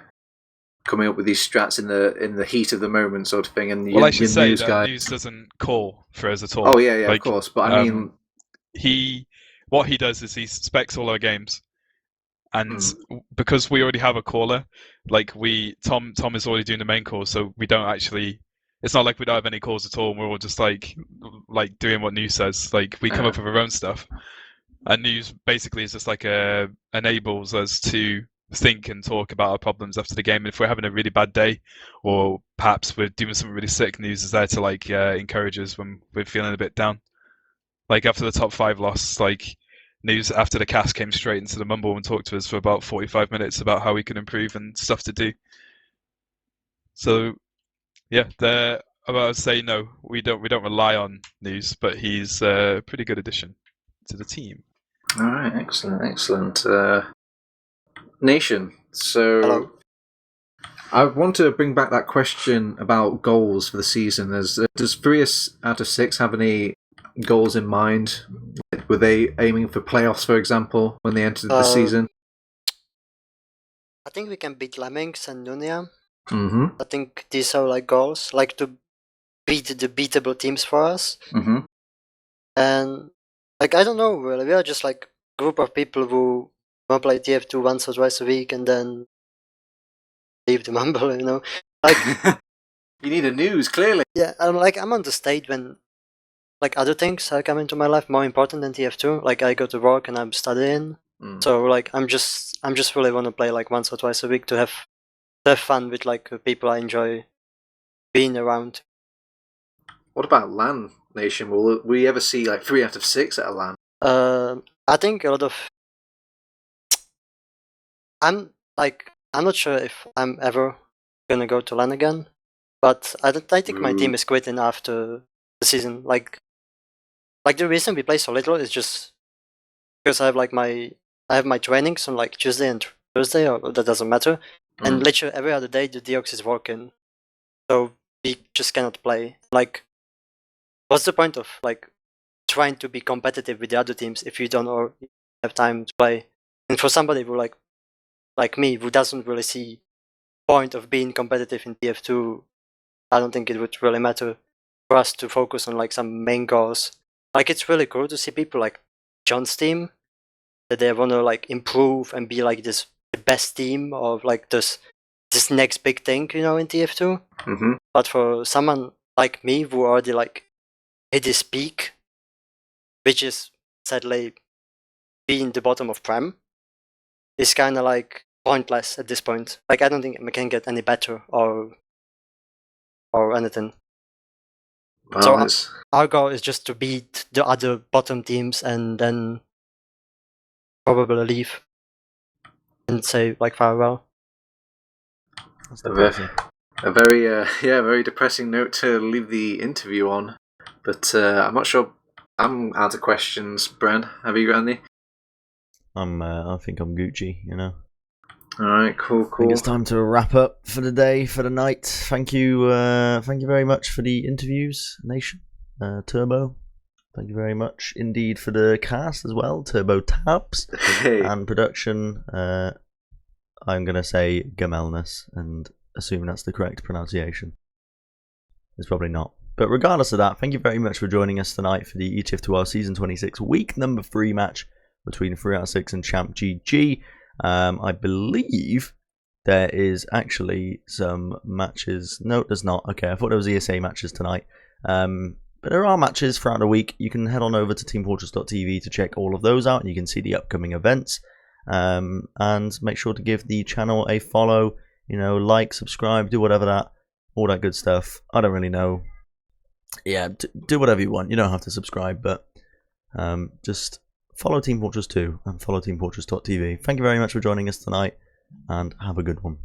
coming up with these strats in the heat of the moment, sort of thing. And I should say that News doesn't call for us at all. Oh yeah, like, of course. But I mean, what he does is he specs all our games, and because we already have a caller, like Tom is already doing the main call, so we don't actually. It's not like we don't have any calls at all, and we're all just like doing what News says. Like we come up with our own stuff, and News basically is just like enables us to think and talk about our problems after the game. And if we're having a really bad day, or perhaps we're doing something really sick, News is there to like encourage us when we're feeling a bit down. Like after the top 5 loss, like News after the cast came straight into the mumble and talked to us for about 45 minutes about how we can improve and stuff to do. So yeah, they're about to say no, we don't rely on News, but he's a pretty good addition to the team. All right, excellent. Nation. So Hello. I want to bring back that question about goals for the season. Does 3 out of 6 have any goals in mind? Were they aiming for playoffs, for example, when they entered the season? I think we can beat Lemmings and Nunia. Mm-hmm. I think these are like goals, like to beat the beatable teams for us. Mm-hmm. And like I don't know, really, we are just like a group of people who want to play TF2 once or twice a week and then leave the mumble, you know. Like you need a news, clearly. Yeah, I'm on the stage when like other things are coming to my life more important than TF2. Like I go to work and I'm studying. So like I'm just really want to play like once or twice a week to have fun with like people I enjoy being around. What about LAN, Nation? Will we ever see like 3 out of 6 at a LAN? I think a lot of. I'm not sure if I'm ever gonna go to LAN again, but I think my team is quitting after the season. Like the reason we play so little is just because I have my trainings on like Tuesday and Thursday, or that doesn't matter. And literally every other day the Deox is working, so we just cannot play. Like, what's the point of like trying to be competitive with the other teams if you don't have time to play? And for somebody who like me, who doesn't really see point of being competitive in TF2, I don't think it would really matter for us to focus on like some main goals. Like, it's really cool to see people like John's team, that they want to like improve and be like the best team of like this next big thing, you know, in TF2. Mm-hmm. But for someone like me who already like hit his peak, which is sadly being the bottom of Prem, is kind of like pointless at this point. Like, I don't think we can get any better or anything. Well, so our goal is just to beat the other bottom teams and then probably leave and say like farewell. That's a very depressing note to leave the interview on. But I'm not sure. I'm out of questions. Bren, have you got any? I think I'm Gucci, you know. All right, cool. I think it's time to wrap up for the day, for the night. Thank you very much for the interviews, Nation. Turbo, thank you very much indeed for the cast as well. TurboTabs and production. I'm gonna say Gamelness and assume that's the correct pronunciation. It's probably not. But regardless of that, thank you very much for joining us tonight for the ETF2L Season 26 Week Number 3 match between 3 out of 6 and ChampGG. I believe there is actually some matches. No, there's not. Okay, I thought there was ESA matches tonight. But there are matches throughout the week. You can head on over to teamfortress.tv to check all of those out. And you can see the upcoming events. And make sure to give the channel a follow. You know, like, subscribe, do whatever all that good stuff. I don't really know. Yeah, do whatever you want. You don't have to subscribe, but just follow Team Fortress 2 and follow teamfortress.tv. Thank you very much for joining us tonight, and have a good one.